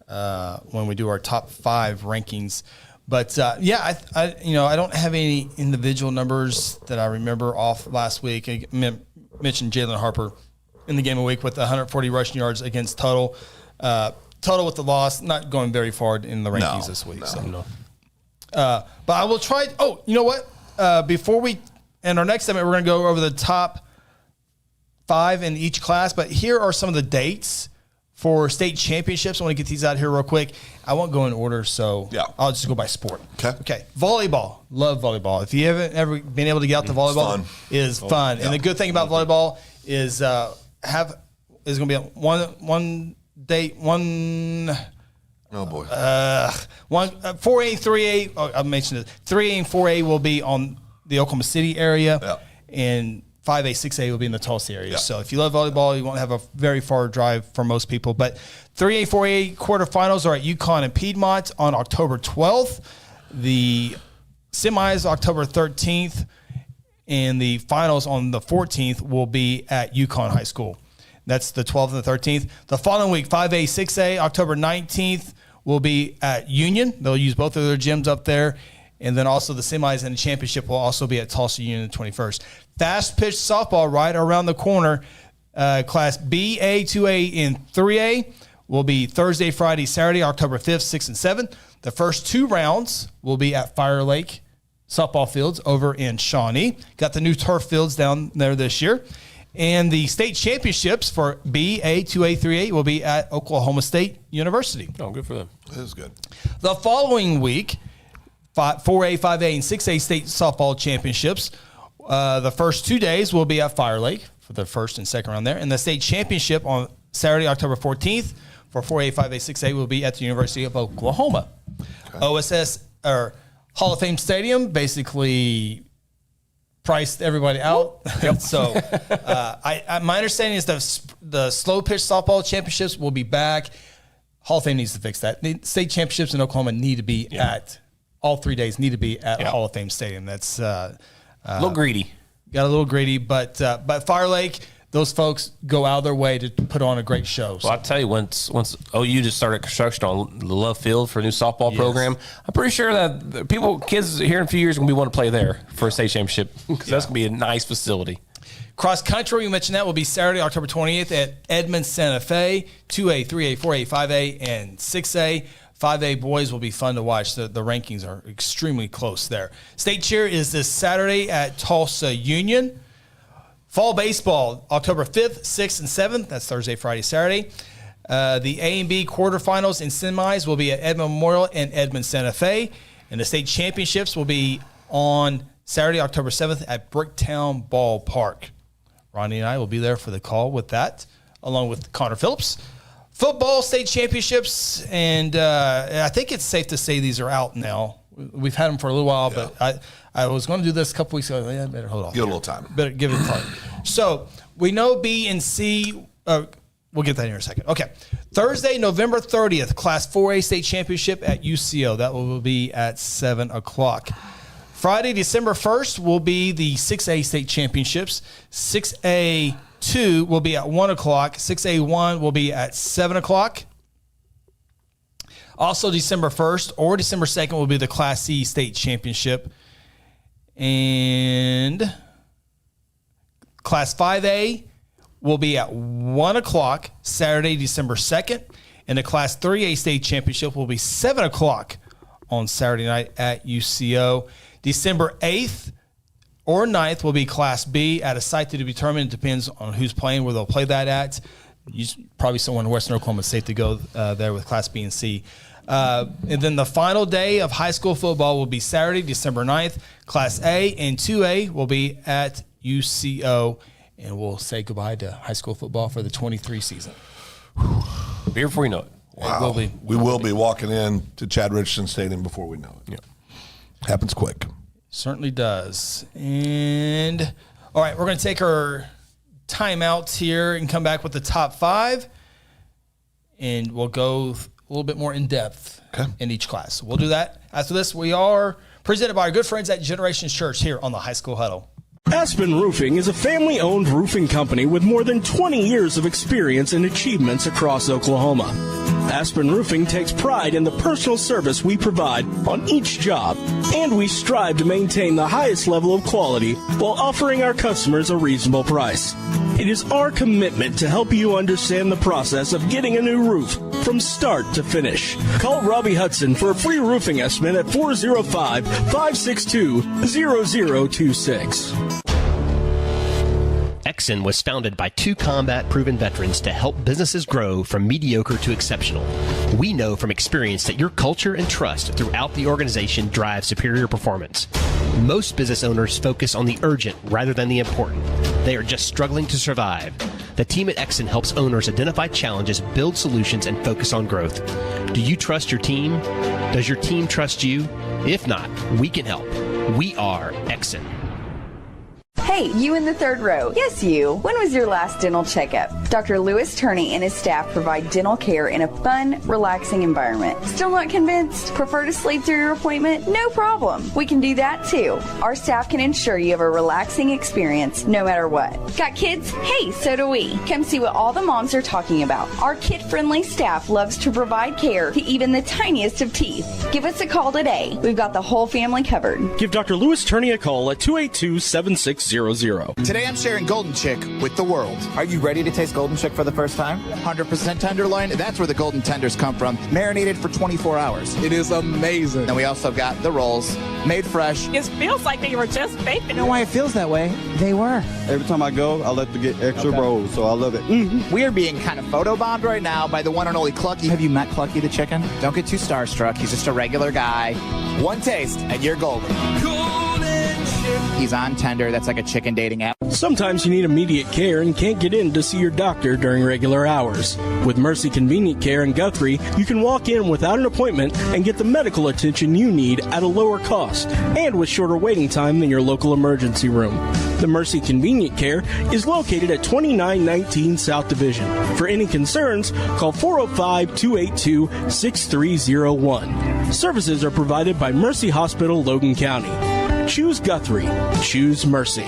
when we do our top 5 rankings. But I don't have any individual numbers that I remember off last week. I mentioned Jalen Harper in the game of the week with 140 rushing yards against Total. Total with the loss, not going very far in the rankings this week. But I will try. Oh, you know what? Before we end our next segment, we're going to go over the top 5 in each class. But here are some of the dates for state championships. I want to get these out here real quick. I won't go in order, so I'll just go by sport. Okay. Volleyball. Love volleyball. If you haven't ever been able to get out to volleyball, it is fun. And the good thing about volleyball is going to be one date, one. Oh boy. 4A, 3A. Oh, I mentioned it. 3A and 4A will be on the Oklahoma City area, and 5A, 6A will be in the Tulsa area. So if you love volleyball, you won't have a very far drive for most people. But 3A, 4A quarterfinals are at UConn and Piedmont on October 12th. The semis October 13th, and the finals on the 14th will be at UConn High School. That's the 12th and the 13th. The following week, 5A, 6A, October 19th will be at Union. They'll use both of their gyms up there. And then also the semis and the championship will also be at Tulsa Union the 21st. Fast pitch softball right around the corner. Class B, A, 2A, and 3A will be Thursday, Friday, Saturday, October 5th, 6th, and 7th. The first 2 rounds will be at Fire Lake softball fields over in Shawnee. Got the new turf fields down there this year. And the state championships for B, A, 2A, 3A will be at Oklahoma State University. Oh, good for them. That is good. The following week, 4A, 5A, and 6A state softball championships. The first 2 days will be at Fire Lake for the first and second round there. And the state championship on Saturday, October 14th for 4A, 5A, 6A will be at the University of Oklahoma. Okay. OSS, or Hall of Fame Stadium, basically priced everybody out. So my understanding is the slow pitch softball championships will be back. Hall of Fame needs to fix that. The state championships in Oklahoma need to be at all 3 days need to be at Hall of Fame Stadium. That's a little greedy. Got a little greedy, but Fire Lake, those folks go out of their way to put on a great show. Well, I'll tell you, once OU just started construction on the Love Field for a new softball program, I'm pretty sure that kids here in a few years are going to want to play there for a state championship because that's going to be a nice facility. Cross country, we mentioned that, will be Saturday, October 28th at Edmond Santa Fe, 2A, 3A, 4A, 5A, and 6A. 5A boys will be fun to watch. The rankings are extremely close there. State cheer is this Saturday at Tulsa Union. Fall baseball, October 5th, 6th, and 7th. That's Thursday, Friday, Saturday. The A and B quarterfinals and semis will be at Edmond Memorial and Edmond Santa Fe. And the state championships will be on Saturday, October 7th at Bricktown Ballpark. Ronnie and I will be there for the call with that, along with Connor Phillips. Football state championships, and I think it's safe to say these are out now. We've had them for a little while, but I was going to do this a couple weeks ago. I better hold off. Give it a little time. Better give it time. So we know B and C. We'll get that in a second. Okay. Thursday, November 30th, Class 4A state championship at UCO. That will be at 7 o'clock. Friday, December 1st, will be the 6A state championships. 6A2 will be at 1 o'clock. 6A1 will be at 7 o'clock. Also, December 1st or December 2nd will be the Class C state championship. And Class 5A will be at 1 o'clock Saturday, December 2nd. And the Class 3A state championship will be 7 o'clock on Saturday night at UCO. December 8th or 9th will be Class B at a site to be determined. It depends on who's playing, where they'll play that at. Probably someone in Western Oklahoma is safe to go there with Class B and C. And then the final day of high school football will be Saturday, December 9th. Class A and 2A will be at UCO. And we'll say goodbye to high school football for the 23 season. Be here before you know it. Wow. We will be walking in to Chad Richardson Stadium before we know it. Yeah. Happens quick. Certainly does. And, all right, we're going to take our timeouts here and come back with the top 5. And we'll go a little bit more in depth in each class. So we'll do that. After this, we are presented by our good friends at Generations Church here on the High School Huddle. Aspen Roofing is a family-owned roofing company with more than 20 years of experience and achievements across Oklahoma. Aspen Roofing takes pride in the personal service we provide on each job, and we strive to maintain the highest level of quality while offering our customers a reasonable price. It is our commitment to help you understand the process of getting a new roof from start to finish. Call Robbie Hudson for a free roofing estimate at 405-562-0026. Exxon was founded by 2 combat-proven veterans to help businesses grow from mediocre to exceptional. We know from experience that your culture and trust throughout the organization drive superior performance. Most business owners focus on the urgent rather than the important. They are just struggling to survive. The team at Exxon helps owners identify challenges, build solutions, and focus on growth. Do you trust your team? Does your team trust you? If not, we can help. We are Exxon. Hey, you in the third row. Yes, you. When was your last dental checkup? Dr. Lewis Turney and his staff provide dental care in a fun, relaxing environment. Still not convinced? Prefer to sleep through your appointment? No problem. We can do that too. Our staff can ensure you have a relaxing experience no matter what. Got kids? Hey, so do we. Come see what all the moms are talking about. Our kid-friendly staff loves to provide care to even the tiniest of teeth. Give us a call today. We've got the whole family covered. Give Dr. Lewis Turney a call at 282-7600. Today I'm sharing Golden Chick with the world. Are you ready to taste Golden Chick for the first time? 100% tenderloin. That's where the golden tenders come from. Marinated for 24 hours. It is amazing. And we also got the rolls, made fresh. It feels like they were just baked. You know why it feels that way? They were. Every time I go, I like to get extra rolls, so I love it. Mm-hmm. We are being kind of photobombed right now by the one and only Clucky. Have you met Clucky the chicken? Don't get too starstruck. He's just a regular guy. One taste and you're golden. He's on Tender. That's like a chicken dating app. Sometimes you need immediate care and can't get in to see your doctor during regular hours. With Mercy Convenient Care in Guthrie, you can walk in without an appointment and get the medical attention you need at a lower cost and with shorter waiting time than your local emergency room. The Mercy Convenient Care is located at 2919 South Division. For any concerns, call 405-282-6301. Services are provided by Mercy Hospital, Logan County. Choose Guthrie. Choose Mercy.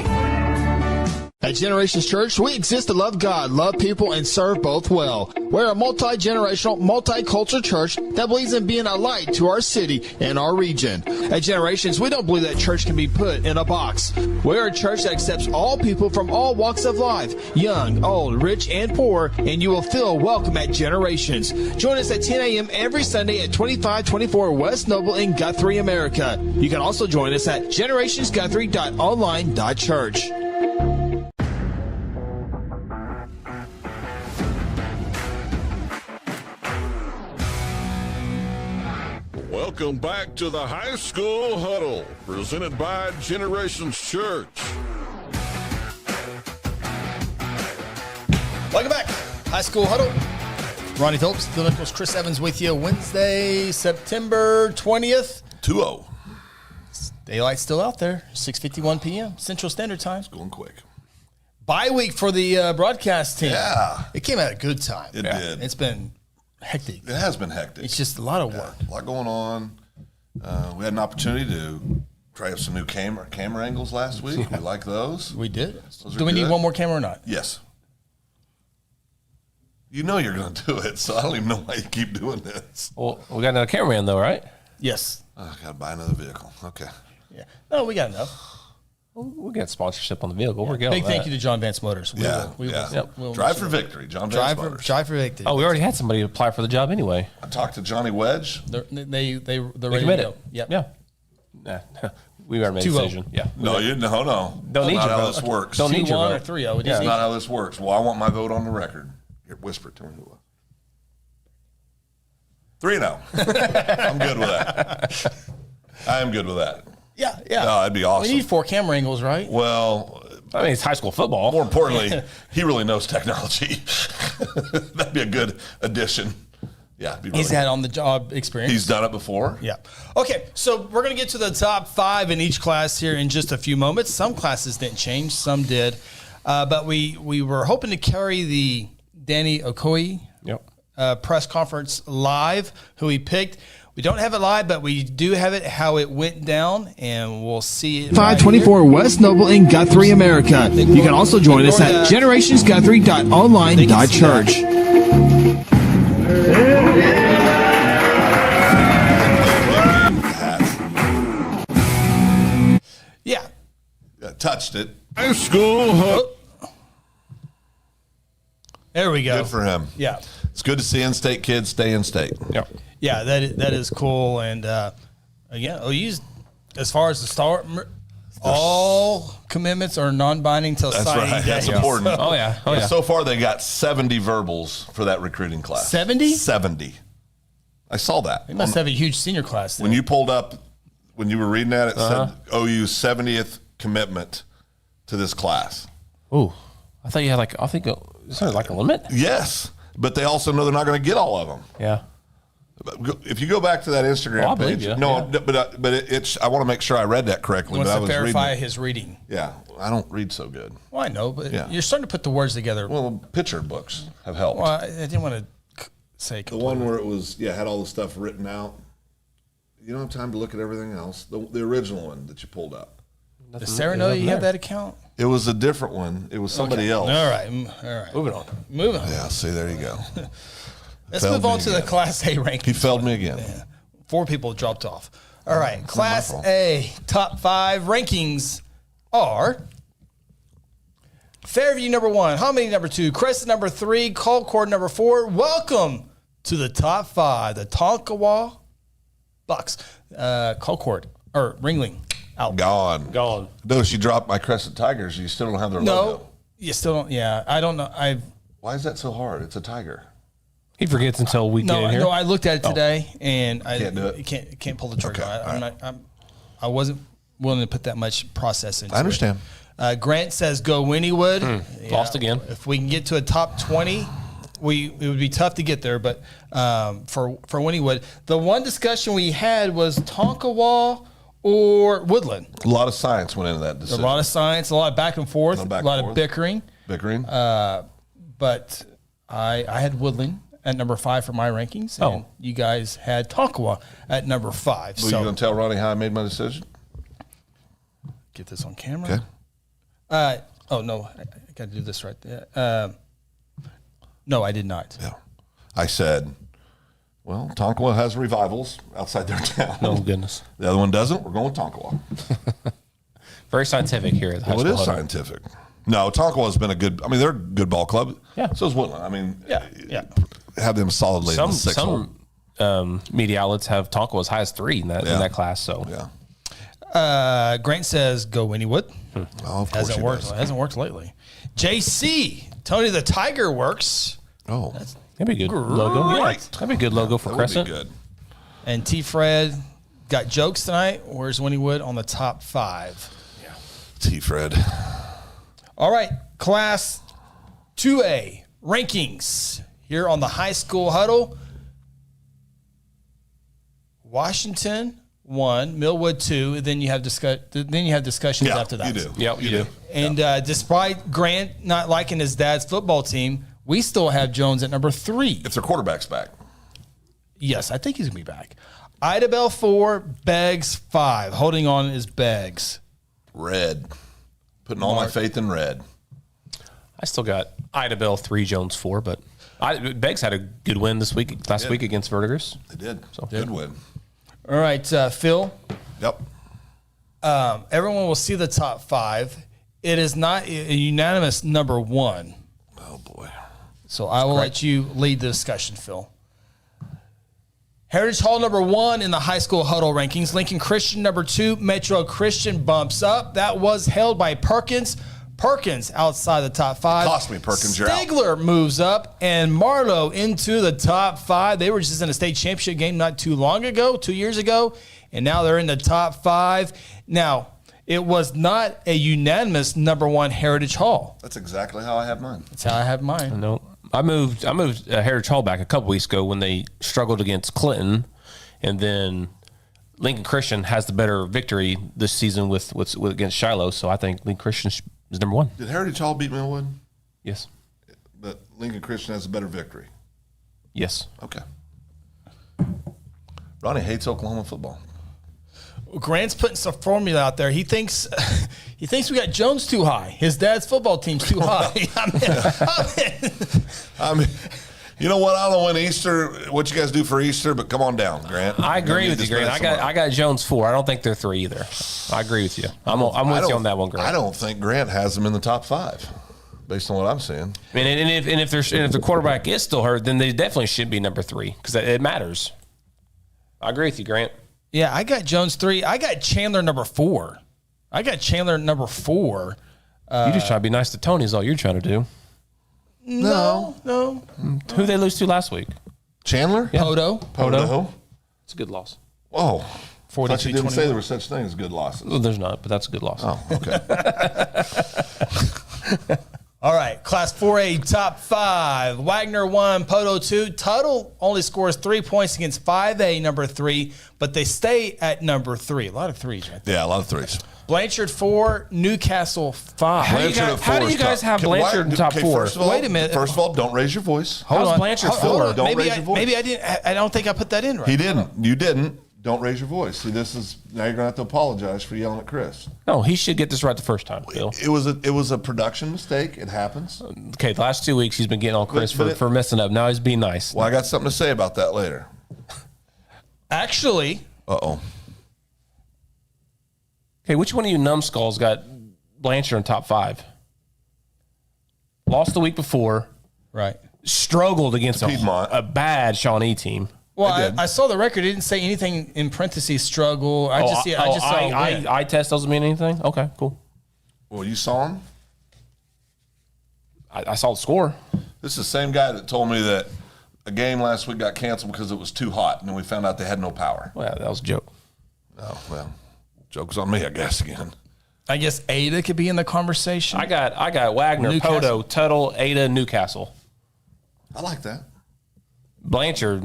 At Generations Church, we exist to love God, love people, and serve both well. We're a multi-generational, multicultural church that believes in being a light to our city and our region. At Generations, we don't believe that church can be put in a box. We're a church that accepts all people from all walks of life, young, old, rich, and poor, and you will feel welcome at Generations. Join us at 10 a.m. every Sunday at 2524 West Noble in Guthrie, America. You can also join us at generationsguthrie.online.church. Welcome back to the High School Huddle, presented by Generations Church. Welcome back. High School Huddle. Ronnie Phillips, Phil Nichols, Chris Evans with you. Wednesday, September 20th. 2-0. Daylight's still out there. 6:51 p.m. Central Standard Time. It's going quick. Bye week for the broadcast team. Yeah. It came at a good time. It did. It's been hectic. It has been hectic. It's just a lot of work. A lot going on. We had an opportunity to try out some new camera angles last week. We like those. We did. Those Do we need one more camera or not? Yes. You know you're going to do it, so I don't even know why you keep doing this. Well, we got another cameraman, though, right? Yes. I got to buy another vehicle. Okay. Yeah. No, we got enough. We got sponsorship on the vehicle. We're good. Big thank you to John Vance Motors. We'll Drive for victory, John Vance Motors. Drive for victory. Oh, we already had somebody apply for the job anyway. I talked to Johnny Wedge. They're ready committed. to go. Yep. Yeah. Nah, we already made a 2-0. decision. Yeah. No. Don't That's need not your how vote. this works. Don't need your 2-1 vote. or 3-0. That's not how this works. Well, I want my vote on the record. Here, whisper it to me. 3-0. I'm good with that. I am good with that. Yeah. No, that'd be awesome. We need 4 camera angles, right? Well, I mean, it's high school football. More importantly, he really knows technology. That'd be a good addition. Yeah. He's had on the job experience. He's done it before. Yeah. Okay, so we're going to get to the top 5 in each class here in just a few moments. Some classes didn't change, some did. But we were hoping to carry the Danny Okoye press conference live, who we picked. We don't have it live, but we do have it, how it went down, and we'll see it. 524 West Noble in Guthrie, America. You can also join us at generationsguthrie.online.church. Yeah. Touched it. High School Huddle. There we go. Good for him. Yeah. It's good to see in-state kids stay in-state. Yep. Yeah, that is cool. And again, OU's, as far as the start, all commitments are non-binding till That's signing right. day. That's important. Oh, yeah. Oh, yeah. So far, they got 70 verbals for that recruiting class. 70? 70. I saw that. They must have a huge senior class then. When you pulled up, when you were reading that, it said OU's 70th commitment to this class. Ooh. I thought you had is there like a limit? Yes, but they also know they're not going to get all of them. Yeah. If you go back to that Instagram I believe page, you. no, but it's. I want to make sure I read that correctly. Wants but I to was verify reading his reading. Yeah, I don't read so good. Well, I know, but Yeah. you're starting to put the words together. Well, picture books have helped. Well, I didn't want to say The one where it was, had all the stuff written out. You don't have time to look at everything else. The original one that you pulled up. Does Sarah know you have that account? It was a different one. It was somebody else. All right. Moving on. Yeah, see, there you go. Let's move on to the Class A rankings. He failed me again. Yeah. 4 people dropped off. All right. Class A top 5 rankings are Fairview number 1, Hominy number 2, Crescent number 3, Colcord number 4. Welcome to the top 5, the Tonkawa Bucks. Colcord, or Ringling, out. Gone. Notice you dropped my Crescent Tigers. You still don't have their logo. No, you still don't. Yeah, I don't know. Why is that so hard? It's a tiger. He forgets until we get in here. No, I looked at it today, and I Can't do it? Can't pull the trigger. Okay, I wasn't willing to put that much process into it. I understand. Grant says go Wynniewood. Lost again. If we can get to a top 20, it would be tough to get there. But for Wynniewood, the one discussion we had was Tonkawa or Woodland. A lot of science went into that decision. A lot of science, a lot of back and forth, a lot of bickering. But I had Woodland at number 5 for my rankings, and you guys had Tonkawa at number 5. Well, you going to tell Ronnie how I made my decision? Get this on camera. Okay. Oh, no. I got to do this right there. No, I did not. Yeah. I said, well, Tonkawa has revivals outside their town. Oh, goodness. The other one doesn't. We're going with Tonkawa. Very scientific here at the High School Well, it is Huddle. scientific. No, Tonkawa has been a good, I mean, they're a good ball club. Yeah. So is Woodland. I mean, Yeah. have them solidly in the sixth hole. Some media outlets have Tonkawa as high as 3 in that class. So Yeah. Grant says, go Winniewood. Oh, of course Hasn't he worked. does. Hasn't worked lately. JC, Tony the Tiger works. Oh, that'd be a good logo. Yeah, that'd be a good logo for that Crescent. would be good. And T. Fred got jokes tonight. Where's Winniewood on the top 5? T. Fred. All right, Class 2A rankings here on the High School Huddle. Washington 1, Millwood 2. Then you have discussions after that. You do. Yeah, you do. And despite Grant not liking his dad's football team, we still have Jones at number 3. If their quarterback's back. Yes, I think he's going to be back. Idabel 4, Beggs 5. Holding on is Beggs. Red. Putting all my faith in red. I still got Idabel 3, Jones 4, but Beggs had a good win last week against Verdigris. They did. So Good win. All right, Phil. Yep. Everyone will see the top 5. It is not a unanimous number 1. Oh, boy. So I will let you lead the discussion, Phil. Heritage Hall number 1 in the High School Huddle rankings. Lincoln Christian number 2. Metro Christian bumps up. That was held by Perkins. Perkins outside the top 5. Cost me, Perkins. You're out. Stigler moves up, and Marlowe into the top 5. They were just in a state championship game not too long ago, 2 years ago, and now they're in the top 5. Now, it was not a unanimous number 1 Heritage Hall. That's exactly how I have mine. That's how I have mine. No, I moved Heritage Hall back a couple weeks ago when they struggled against Clinton, and then Lincoln Christian has the better victory this season with against Shiloh. So I think Lincoln Christian is number 1. Did Heritage Hall beat Millwood? Yes. But Lincoln Christian has a better victory. Yes. Okay. Ronnie hates Oklahoma football. Grant's putting some formula out there. He thinks we got Jones too high. His dad's football team's too high. I mean, you know what? I don't know when Easter, what you guys do for Easter, but come on down, Grant. I agree with you, Grant. I got Jones 4. I don't think they're 3 either. I agree with you. I'm with you on that one, Grant. I don't think Grant has them in the top 5, based on what I'm seeing. I mean, and if the quarterback is still hurt, then they definitely should be number 3 because it matters. I agree with you, Grant. Yeah, I got Jones 3. I got Chandler number 4. You just try to be nice to Tony is all you're trying to do. No. Who they lose to last week? Chandler? Yeah. Podo. It's a good loss. Oh. I thought you didn't 42-21. say there was such thing as good losses. Well, there's not, but that's a good loss. Oh, okay. All right, Class 4A top 5. Wagner 1, Poto 2. Tuttle only scores 3 points against 5A number 3, but they stay at number 3. A lot of 3s right there. Yeah, a lot of 3s. Blanchard 4, Newcastle 5. How do you guys have Blanchard in top 4? Wait a minute. First of all, don't raise your voice. How's Blanchard 4? Don't raise your voice. Maybe I didn't. I don't think I put that in right. He didn't. You didn't. Don't raise your voice. See, now you're gonna have to apologize for yelling at Chris. No, he should get this right the first time, Bill. It was a production mistake. It happens. Okay, the last 2 weeks he's been getting on Chris for messing up. Now he's being nice. Well, I got something to say about that later. Actually. Uh-oh. Okay, which one of you numbskulls got Blanchard in top 5? Lost the week before. Right. Struggled against a bad Shawnee team. Well, I saw the record. It didn't say anything in parentheses struggle. I just saw a win. Eye test doesn't mean anything? Okay, cool. Well, you saw him? I saw the score. This is the same guy that told me that a game last week got canceled because it was too hot, and then we found out they had no power. Well, that was a joke. Oh, well, joke's on me, I guess, again. I guess Ada could be in the conversation. I got Wagner, Newcastle. Poto, Tuttle, Ada, Newcastle. I like that. Blanchard,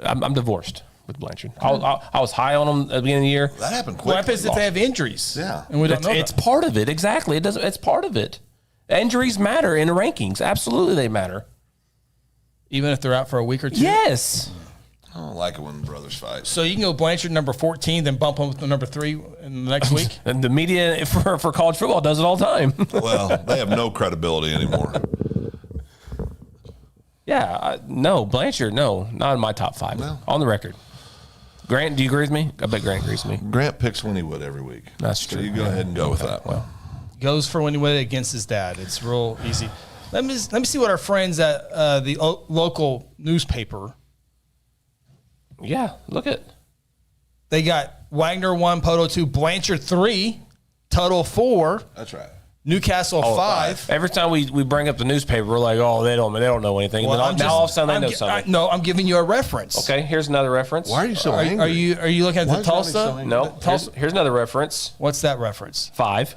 I'm divorced with Blanchard. I was high on him at the beginning of the year. That happened quickly. What happens if they have injuries? Yeah. And we don't know It's that. part of it. Exactly. It's part of it. Injuries matter in the rankings. Absolutely they matter. Even if they're out for a week or two? Yes. I don't like it when brothers fight. So you can go Blanchard number 14, then bump him to number 3 in the next week? And the media for college football does it all the time. Well, they have no credibility anymore. Yeah, no, Blanchard, no, not in my top 5. No. On the record. Grant, do you agree with me? I bet Grant agrees with me. Grant picks Winniewood every week. That's true. So you go ahead and go with that. Well, Goes for Winniewood against his dad. It's real easy. Let me see what our friends at the local newspaper. yeah, look at. They got Wagner 1, Poto 2, Blanchard 3, Tuttle 4. That's right. Newcastle 5. Every time we bring up the newspaper, we're like, oh, they don't know anything. Well, And then now all of a sudden they know something. I'm giving you a reference. Okay, here's another reference. Why are you so angry? Are you looking at Why the is Ronnie Tulsa? so angry? No, here's another reference. What's that reference? 5.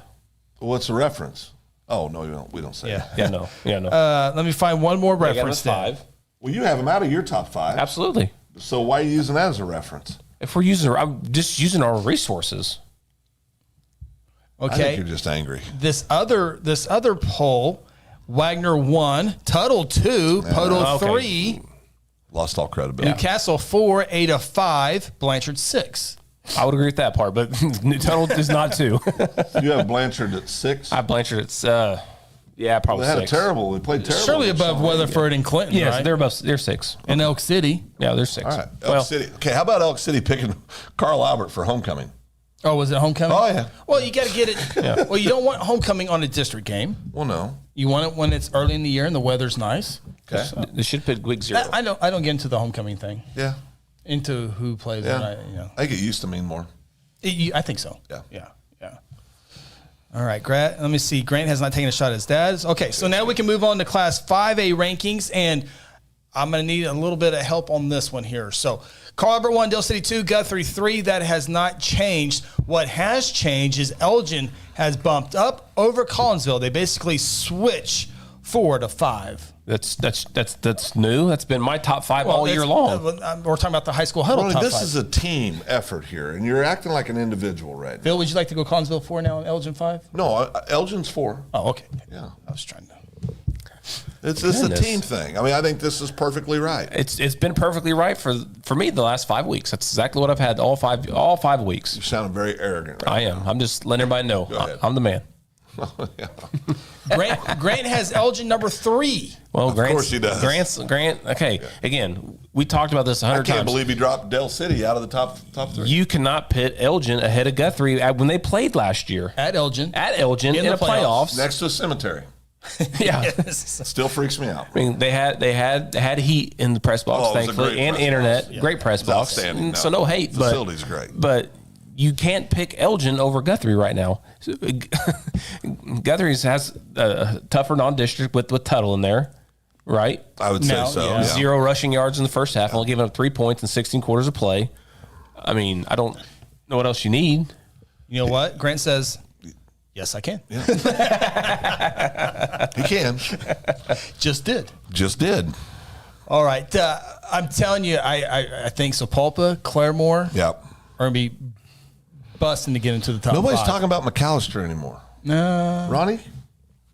What's the reference? Oh, no, we don't say Yeah. that. Yeah, no. Let me find one more I got him reference. as then. 5. Well, you have him out of your top 5. Absolutely. So why are you using that as a reference? If we're I'm just using our resources. I Okay. think you're just angry. This other poll, Wagner 1, Tuttle 2, Poto Okay. 3, Lost all credibility. Newcastle 4, Ada 5, Blanchard 6. I would agree with that part, but Tuttle is not 2. You have Blanchard at 6. I Blanchard, it's probably They had 6. They played terrible. Surely above Something. Weatherford and Clinton, Yes, right? they're 6. And Elk City. Yeah, they're 6. All right, Elk City. Okay, how about Elk City picking Carl Albert for homecoming? Oh, was it homecoming? Oh, yeah. Well, you got to get it. Well, you don't want homecoming on a district game. Well, no. You want it when it's early in the year and the weather's nice. Okay. They should put week 0. I don't get into the homecoming thing. Yeah. Into who plays. Yeah. And I think it used to mean more. I think so. Yeah. Yeah. All right, Grant. Let me see. Grant has not taken a shot at his dad's. Okay, so now we can move on to Class 5A rankings, and I'm going to need a little bit of help on this one here. So, Carl Albert 1, Dale City 2, Guthrie 3. That has not changed. What has changed is Elgin has bumped up over Collinsville. They basically switch 4 to 5. That's new. That's been my top 5 all year long. We're talking about the high school huddle. Ronnie, top this 5. is a team effort here, and you're acting like an individual right now. Bill, would you like to go Collinsville 4 now and Elgin 5? No, Elgin's 4. Oh, okay. Yeah. I was trying to. It's a team thing. I mean, I think this is perfectly right. It's been perfectly right for me the last 5 weeks. That's exactly what I've had all 5 weeks. You sound very arrogant right I am. I'm just letting everybody know I'm the man. Yeah. Grant has Elgin number 3. Well, Of course he does. Grant. Okay. Again, we talked about this 100 I can't times. believe he dropped Dale City out of the top 3. You cannot pit Elgin ahead of Guthrie when they played last year At Elgin. in the playoffs. Next to a cemetery. Yeah. Still freaks me out. I mean, they had heat in the press box, Oh, it was a thankfully, great and press internet. box. Great press It's box. outstanding. So no hate, Facility's great. But you can't pick Elgin over Guthrie right now. Guthrie's has a tougher non-district with Tuttle in there, right? I would say so. yeah. Yeah. 0 rushing yards in the first half, only giving up 3 points in 16 quarters of play. I mean, I don't know what else you need. You know what? Grant says, yes, I can. He can. Just did. Just did. All right. I'm telling you, I think Sapulpa, Claremore Yep. are going to be busting to get into the top Nobody's 5. talking about McAllister anymore. No. Ronnie,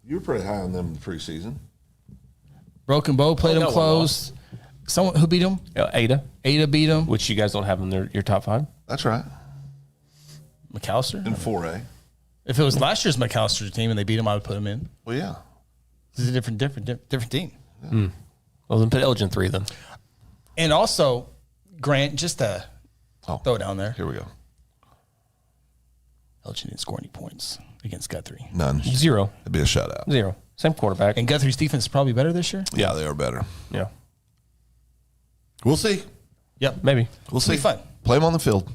you were pretty high on them in the preseason. Broken Bow played Oh, them no, close. Someone who beat them? Ada, Ada beat them. which you guys don't have in your top 5. That's right. McAllister? In 4A. If it was last year's McAllister's team and they beat him, I would put him in. Well, yeah. This is a different team. Well, then put Elgin 3 then. And also, Grant, just to throw it down there, Here we go. Elgin didn't score any points against Guthrie. None. 0. It'd be a shutout. 0. Same quarterback. And Guthrie's defense is probably better this year? Yeah, they are better. Yeah. We'll see. Yep. Maybe. We'll see. Be fun. Play them on the field.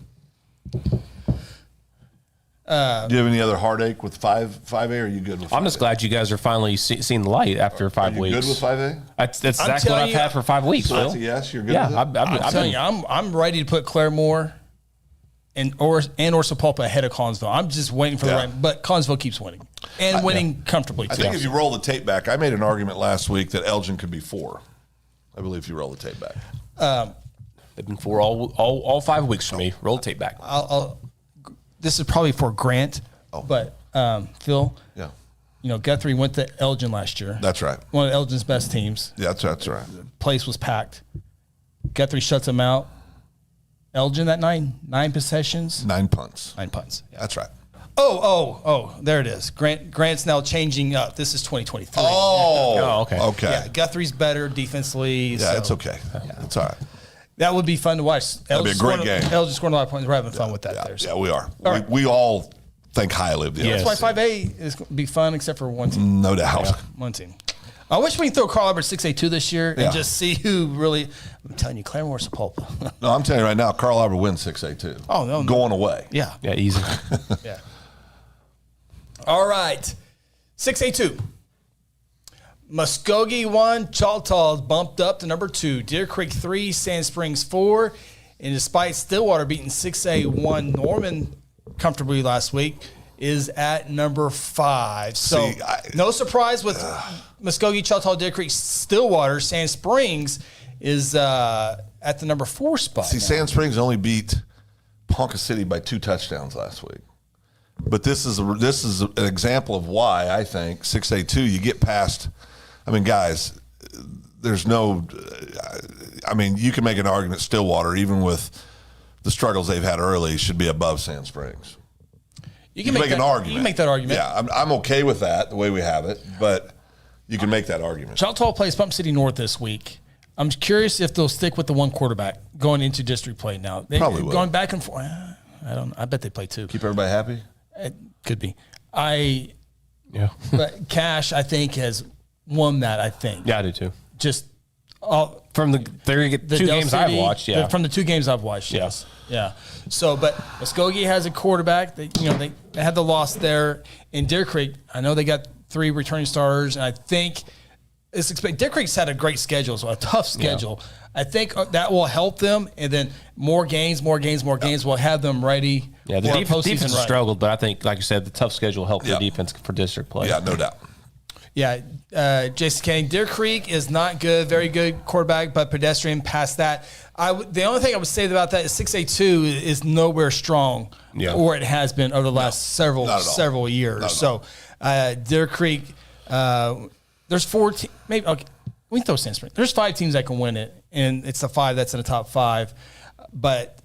Do you have any other heartache with 5A? Or are you good with 5A? I'm just glad you guys are finally seeing the light after 5 Are you weeks. good with 5A? That's exactly what I've had for 5 weeks, So Phil. that's a yes. You're good Yeah, with it? I'm telling you, I'm ready to put Claremore or Sapulpa ahead of Collinsville. I'm just waiting for the right. But Collinsville keeps winning and winning comfortably. I think if you roll the tape back, I made an argument last week that Elgin could be 4. I believe if you roll the tape back. They've been 4 all 5 weeks for me. Roll the tape back. This is probably for Grant, but Phil. Yeah. You know, Guthrie went to Elgin last year. That's right. One of Elgin's best teams. Yeah, that's right. Place was packed. Guthrie shuts them out. Elgin that nine possessions. 9 punts. 9 punts. Yeah. That's right. Oh, there it is. Grant's now changing up. This is 2023. Oh, okay. Okay. Yeah, Guthrie's better defensively. Yeah, so it's okay. It's all right. That would be fun to watch. That'd be a great game. Elgin scoring a lot of points. We're having fun with that there. So. Yeah, we are. right. We all think highly of the Yes. That's why 5A is going to be fun, except for one team. No doubt. One team. I wish we could throw Carl Albert 6A2 this year and just see who really. I'm telling you, Claremore Sepulpa. No, I'm telling you right now, Carl Albert wins 6A too. Oh, no. Going away. Yeah. Yeah, easy. Yeah. All right. 6A2. Muskogee 1, Choctaw bumped up to number 2. Deer Creek 3, Sand Springs 4. And despite Stillwater beating 6A1 Norman comfortably last week, is at number 5. So no surprise with Muskogee, Choctaw, Deer Creek, Stillwater. Sand Springs is at the number 4 spot. See, Sand Springs only beat Ponca City by 2 touchdowns last week. But this is an example of why I think 6A2, you get past. I mean, guys, there's no. I mean, you can make an argument Stillwater, even with the struggles they've had early, should be above Sand Springs. You can make that, an argument. You can make that argument. Yeah, I'm okay with that the way we have it, but you can make that argument. Choctaw plays Pump City North this week. I'm curious if they'll stick with the one quarterback going into district play now. Probably will. Going back and forth. I don't. I bet they play 2. Keep everybody happy. It could be. But Cash, I think, has won that. I think. Yeah, I do too. Just from the 2 games I've watched. Yeah, from the 2 games I've watched. Yes. Yeah. So, but Muskogee has a quarterback. They had the loss there in Deer Creek. I know they got 3 returning starters, and I think Deer Creek's had a great schedule, so a tough schedule. Yeah. I think that will help them, and then more games will have them ready. Yeah, the defense struggled, but I think, like you said, the tough schedule helped the defense for district play. Yeah, no doubt. Yeah, Jason Kenny. Deer Creek is not good, very good quarterback, but pedestrian past that. The only thing I would say about that is 6A2 is nowhere strong, or it has been over the last several years. So Deer Creek, there's 4 teams. Maybe okay, we can throw Sand Springs. There's 5 teams that can win it, and it's the 5 that's in the top 5. But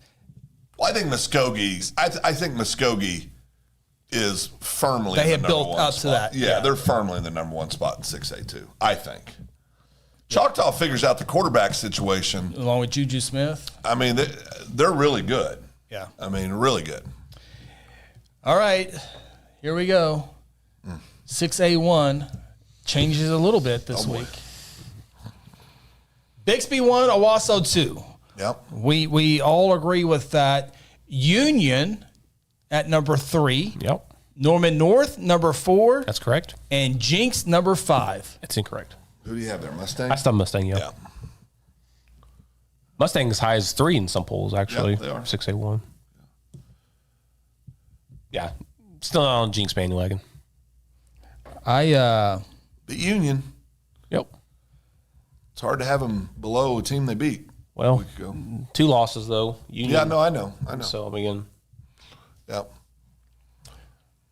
I think Muskogee. I think Muskogee is firmly. They in have the built number 1 up spot. to that. Yeah, they're firmly in the number 1 spot in 6A2. I think. Choctaw figures out the quarterback situation along with Juju Smith. I mean, they're really good. Yeah, I mean, really good. All right, here we go. 6A1 changes a little bit this week. Bixby 1, Owasso 2. Yep. We all agree with that. Union at number 3. Yep. Norman North, number 4. That's correct. And Jinx, number 5. That's incorrect. Who do you have there, Mustang? I still have Mustang, yeah. Mustang as high as 3 in some polls, actually. Yeah, they are. 6A1. Yeah. Still not on Jinx bandwagon. The Union. Yep. It's hard to have them below a team they beat. Well, a week ago. 2 losses, though. Union. Yeah, no, I know. So, again. Yep.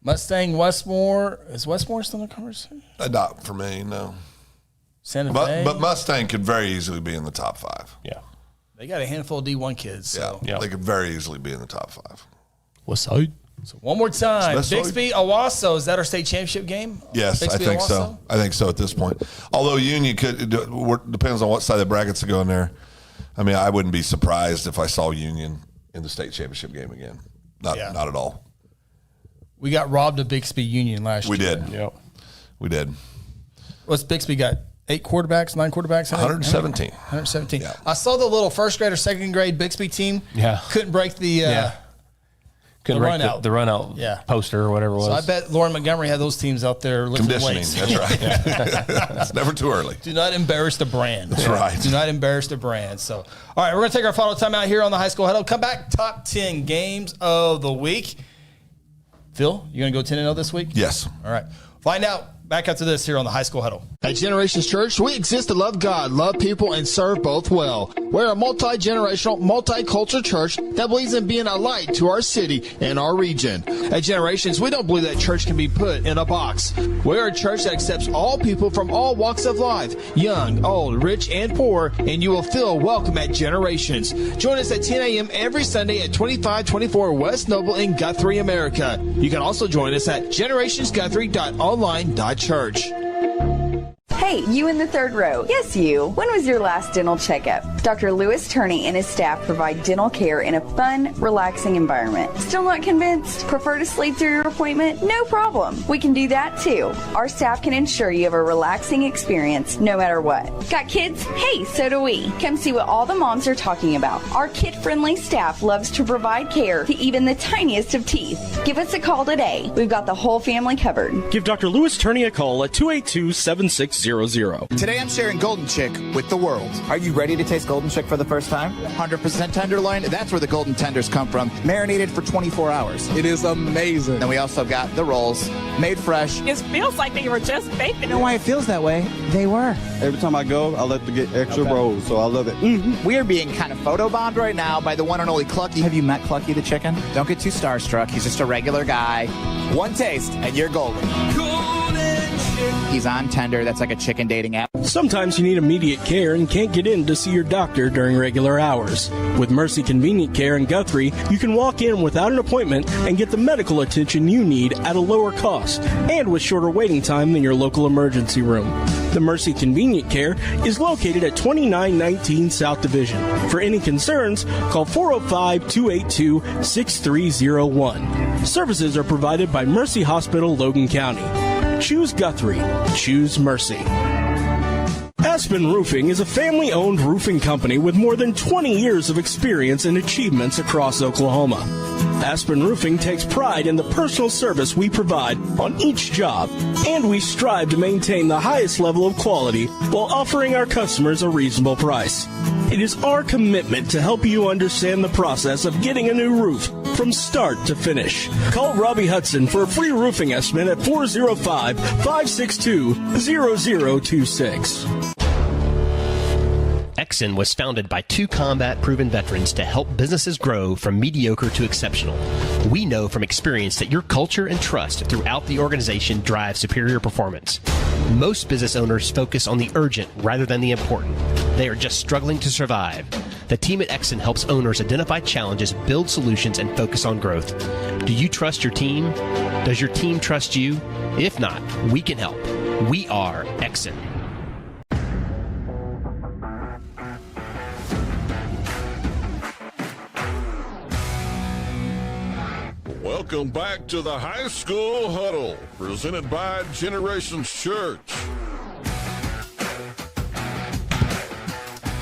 Mustang, Westmore. Is Westmore still in the conversation? Not for me, no. Santa Fe. But Mustang could very easily be in the top 5. Yeah. They got a handful of D1 kids. So. Yeah, they could very easily be in the top 5. West Side. So one more time. West Side. Bixby, Owasso. Is that our state championship game? Yes, Bixby, I think Owasso? so. I think so at this point. Although Union could, depends on what side of the brackets go in there. I mean, I wouldn't be surprised if I saw Union in the state championship game again. Not at all. We got robbed of Bixby Union last year. We did. Yep. We did. What's Bixby got? 8 quarterbacks, 9 quarterbacks? 117. 117. Yeah. I saw the little first grade or second grade Bixby team. Yeah. Couldn't break the Couldn't break run out. the run out poster or whatever it was. So I bet Lauren Montgomery had those teams out there lifting Conditioning. weights. That's right. It's never too early. Do not embarrass the brand. That's right. Do not embarrass the brand. So, all right, we're going to take our final time out here on the High School Huddle. Come back, top 10 games of the week. Phil, you going to go 10-0 this week? Yes. All right. Find out back after this here on the High School Huddle. At Generations Church, we exist to love God, love people, and serve both well. We're a multi-generational, multicultural church that believes in being a light to our city and our region. At Generations, we don't believe that church can be put in a box. We're a church that accepts all people from all walks of life, young, old, rich, and poor, and you will feel welcome at Generations. Join us at 10 a.m. every Sunday at 2524 West Noble in Guthrie, America. You can also join us at generationsguthrie.online.church. Hey, you in the third row. Yes, you. When was your last dental checkup? Dr. Lewis Turney and his staff provide dental care in a fun, relaxing environment. Still not convinced? Prefer to sleep through your appointment? No problem. We can do that too. Our staff can ensure you have a relaxing experience no matter what. Got kids? Hey, so do we. Come see what all the moms are talking about. Our kid-friendly staff loves to provide care to even the tiniest of teeth. Give us a call today. We've got the whole family covered. Give Dr. Lewis Turney a call at 282-7600. Today I'm sharing Golden Chick with the world. Are you ready to taste Golden Chick for the first time? 100% tenderloin, that's where the golden tenders come from. Marinated for 24 hours. It is amazing. Then we also got the rolls, made fresh. It feels like they were just baked. You know why it feels that way? They were. Every time I go, I like to get extra rolls, so I love it. We are being kind of photobombed right now by the one and only Clucky. Have you met Clucky the chicken? Don't get too starstruck. He's just a regular guy. One taste, and you're golden. He's on Tender. That's like a chicken dating app. Sometimes you need immediate care and can't get in to see your doctor during regular hours. With Mercy Convenient Care in Guthrie, you can walk in without an appointment and get the medical attention you need at a lower cost and with shorter waiting time than your local emergency room. The Mercy Convenient Care is located at 2919 South Division. For any concerns, call 405-282-6301. Services are provided by Mercy Hospital, Logan County. Choose Guthrie. Choose Mercy. Aspen Roofing is a family-owned roofing company with more than 20 years of experience and achievements across Oklahoma. Aspen Roofing takes pride in the personal service we provide on each job, and we strive to maintain the highest level of quality while offering our customers a reasonable price. It is our commitment to help you understand the process of getting a new roof from start to finish. Call Robbie Hudson for a free roofing estimate at 405-562-0026. Exxon was founded by two combat-proven veterans to help businesses grow from mediocre to exceptional. We know from experience that your culture and trust throughout the organization drive superior performance. Most business owners focus on the urgent rather than the important. They are just struggling to survive. The team at Exxon helps owners identify challenges, build solutions, and focus on growth. Do you trust your team? Does your team trust you? If not, we can help. We are Exxon. Welcome back to the High School Huddle, presented by Generations Church.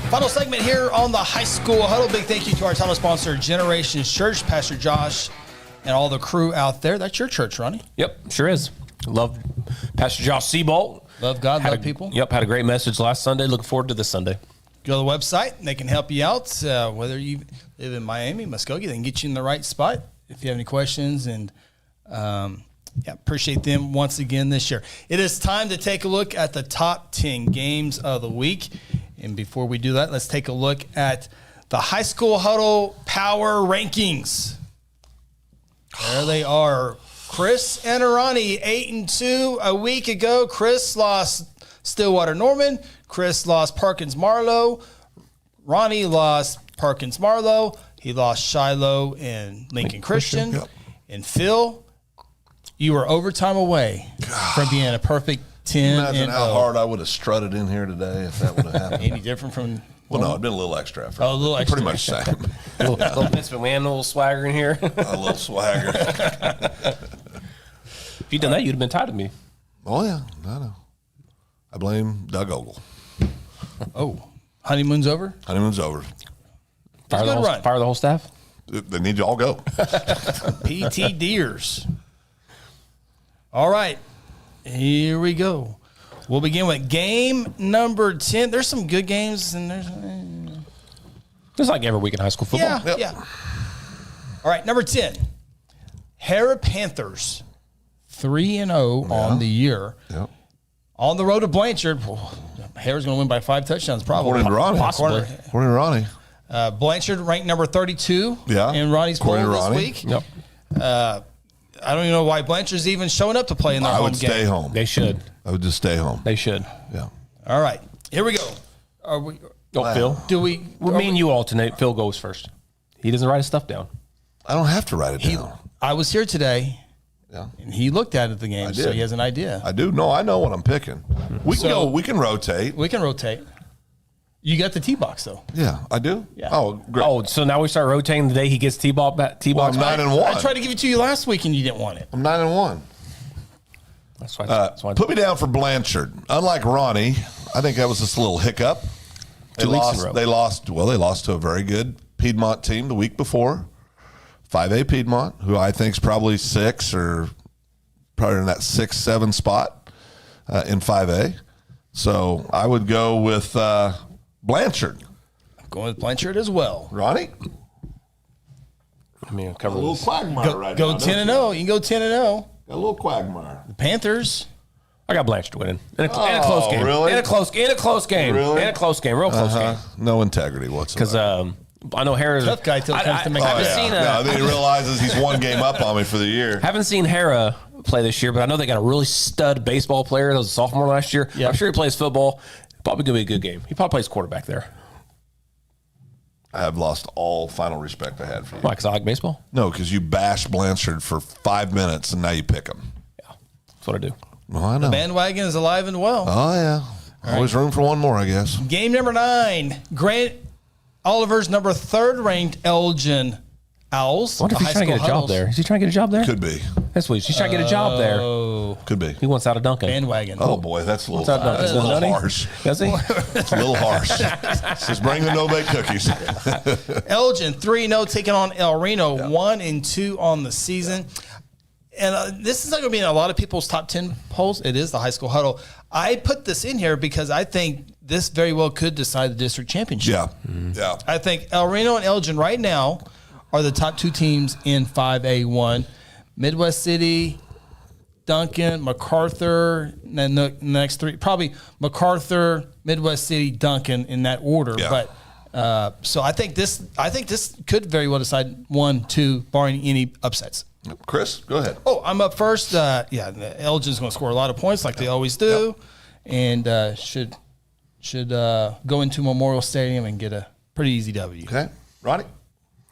Final segment here on the High School Huddle. Big thank you to our title sponsor, Generations Church, Pastor Josh, and all the crew out there. That's your church, Ronnie. Yep, sure is. Love Pastor Josh Seabolt. Love God, love people. Yep, had a great message last Sunday. Looking forward to this Sunday. Go to the website, and they can help you out. Whether you live in Miami, Muskogee, they can get you in the right spot if you have any questions. And appreciate them once again this year. It is time to take a look at the top 10 games of the week. And before we do that, let's take a look at the High School Huddle Power Rankings. There they are. Chris and Ronnie, 8-2 a week ago. Chris lost Stillwater Norman. Chris lost Perkins Marlowe. Ronnie lost Perkins Marlowe. He lost Shiloh and Lincoln Christian. Yep. And Phil, you were overtime away from being a perfect 10. Imagine how hard I would have strutted in here today if that would have happened. Any different from... Well, no, it'd been a little extra effort. Oh, a little extra. Pretty much the same. A little bit, but we had a little swagger in here. A little swagger. If you'd done that, you'd have been tired of me. Oh, yeah. I know. I blame Doug Ogle. Oh, honeymoon's over? Honeymoon's over. Fire the whole staff? They need to all go. PT Deers. All right. Here we go. We'll begin with game number 10. There's some good games, and It's like every week in high school football. Yeah. All right, number 10. Hera Panthers, 3-0 on the year. Yep. On the road to Blanchard. Hare's going to win by 5 touchdowns, probably. According to Ronnie. Possibly. According to Ronnie. Blanchard ranked number 32 in Ronnie's poll this week. Yep. I don't even know why Blanchard's even showing up to play in their home game. I would stay home. They should. I would just stay home. They should. Yeah. All right. Here we go. Are we? Phil. Do we? Me and you alternate. Phil goes first. He doesn't write his stuff down. I don't have to write it down. I was here today. Yeah. And he looked at it at the game, so he has an idea. I do. No, I know what I'm picking. We can go. We can rotate. We can rotate. You got the T-box, though. Yeah, I do. Yeah. Oh, great. Oh, so now we start rotating the day he gets T-box back. Well, I'm 9-1. I tried to give it to you last week, and you didn't want it. I'm 9-1. That's why. Put me down for Blanchard. Unlike Ronnie, I think that was just a little hiccup. They 2 weeks in a row. They lost to a very good Piedmont team the week before. 5A Piedmont, who I think is probably 6 or probably in that 6-7 spot in 5A. So I would go with Blanchard. I'm going with Blanchard as well. Ronnie? I mean, cover a little this. quagmire right go now. 10-0. You can go 10-0. Got a little quagmire. The Panthers. I got Blanchard winning in a close game. Really? In a close game. Really? In a close game. Real close game. No integrity whatsoever. Because I know Hera. Tough guy till it comes to make I haven't seen then he realizes he's one game up on me for the year. Haven't seen Hera play this year, but I know they got a really stud baseball player. That was a sophomore last year. Yeah. I'm sure he plays football. Probably going to be a good game. He probably plays quarterback there. I have lost all final respect I had for you. Why? Because I like baseball? No, because you bashed Blanchard for 5 minutes and now you pick him. Yeah. That's what I do. Well, I know. Bandwagon is alive and well. Oh, yeah. Always room for one more, I guess. Game number 9. Grant Oliver's number 3rd ranked Elgin Owls. I wonder if he's trying to get a job there. Is he trying to get a job there? Could be. That's what he's trying to get a job there. Could be. He wants out of Duncan. Bandwagon. Oh, boy, that's a little, What's that, nutty? harsh. Does he? It's a little harsh. Says bring the no-bake cookies. Elgin 3-0 taking on El Reno 1-2 on the season. And this is not going to be in a lot of people's top 10 polls. It is the High School Huddle. I put this in here because I think this very well could decide the district championship. Yeah. Yeah. I think El Reno and Elgin right now are the top 2 teams in 5A1. Midwest City, Duncan, MacArthur, and then the next 3, probably MacArthur, Midwest City, Duncan in that order. Yeah. But so I think this could very well decide 1, 2, barring any upsets. Chris, go ahead. Oh, I'm up first. Elgin's going to score a lot of points like they always do, and should go into Memorial Stadium and get a pretty easy W. Okay. Ronnie?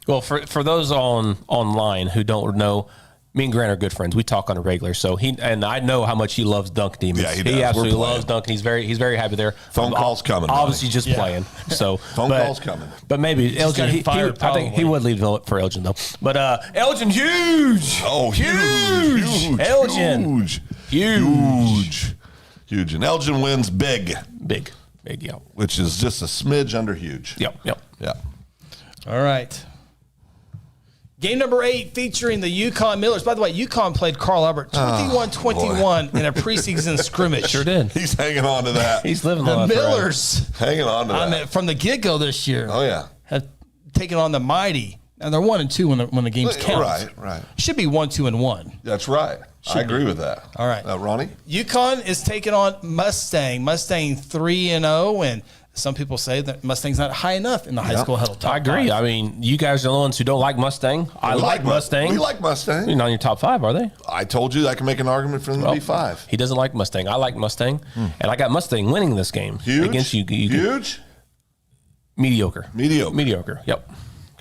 Well, for those online who don't know, me and Grant are good friends. We talk on a regular. So I know how much he loves Dunk Demons. Yeah, he does. He absolutely We're loves Duncan. He's very happy there. Phone calls coming. Obviously, just playing. So phone calls coming. But maybe Elgin. I think he would leave for Elgin though. But Elgin, huge. Oh, huge. Elgin, huge. And Elgin wins big. Big. Yeah. Which is just a smidge under huge. Yep. Yeah. All right. Game number 8 featuring the UConn Millers. By the way, UConn played Carl Albert 21-21 in a preseason scrimmage. Sure did. He's hanging on to that. He's living the life. Millers. Hanging on to that. From the get-go this year. Oh, yeah. Have taken on the mighty. And they're 1-2 when the games count. Right. Should be 1-2-1. That's right. I agree with that. All right. Ronnie? UConn is taking on Mustang. Mustang 3-0, and some people say that Mustang's not high enough in the high school huddle. I agree. 5. I mean, you guys are the ones who don't like Mustang. I like Mustang. We like Mustang. You're not in your top 5, are they? I told you I can make an argument for them to be 5. He doesn't like Mustang. I like Mustang, and I got Mustang winning this game against you. Huge? Mediocre. Yep.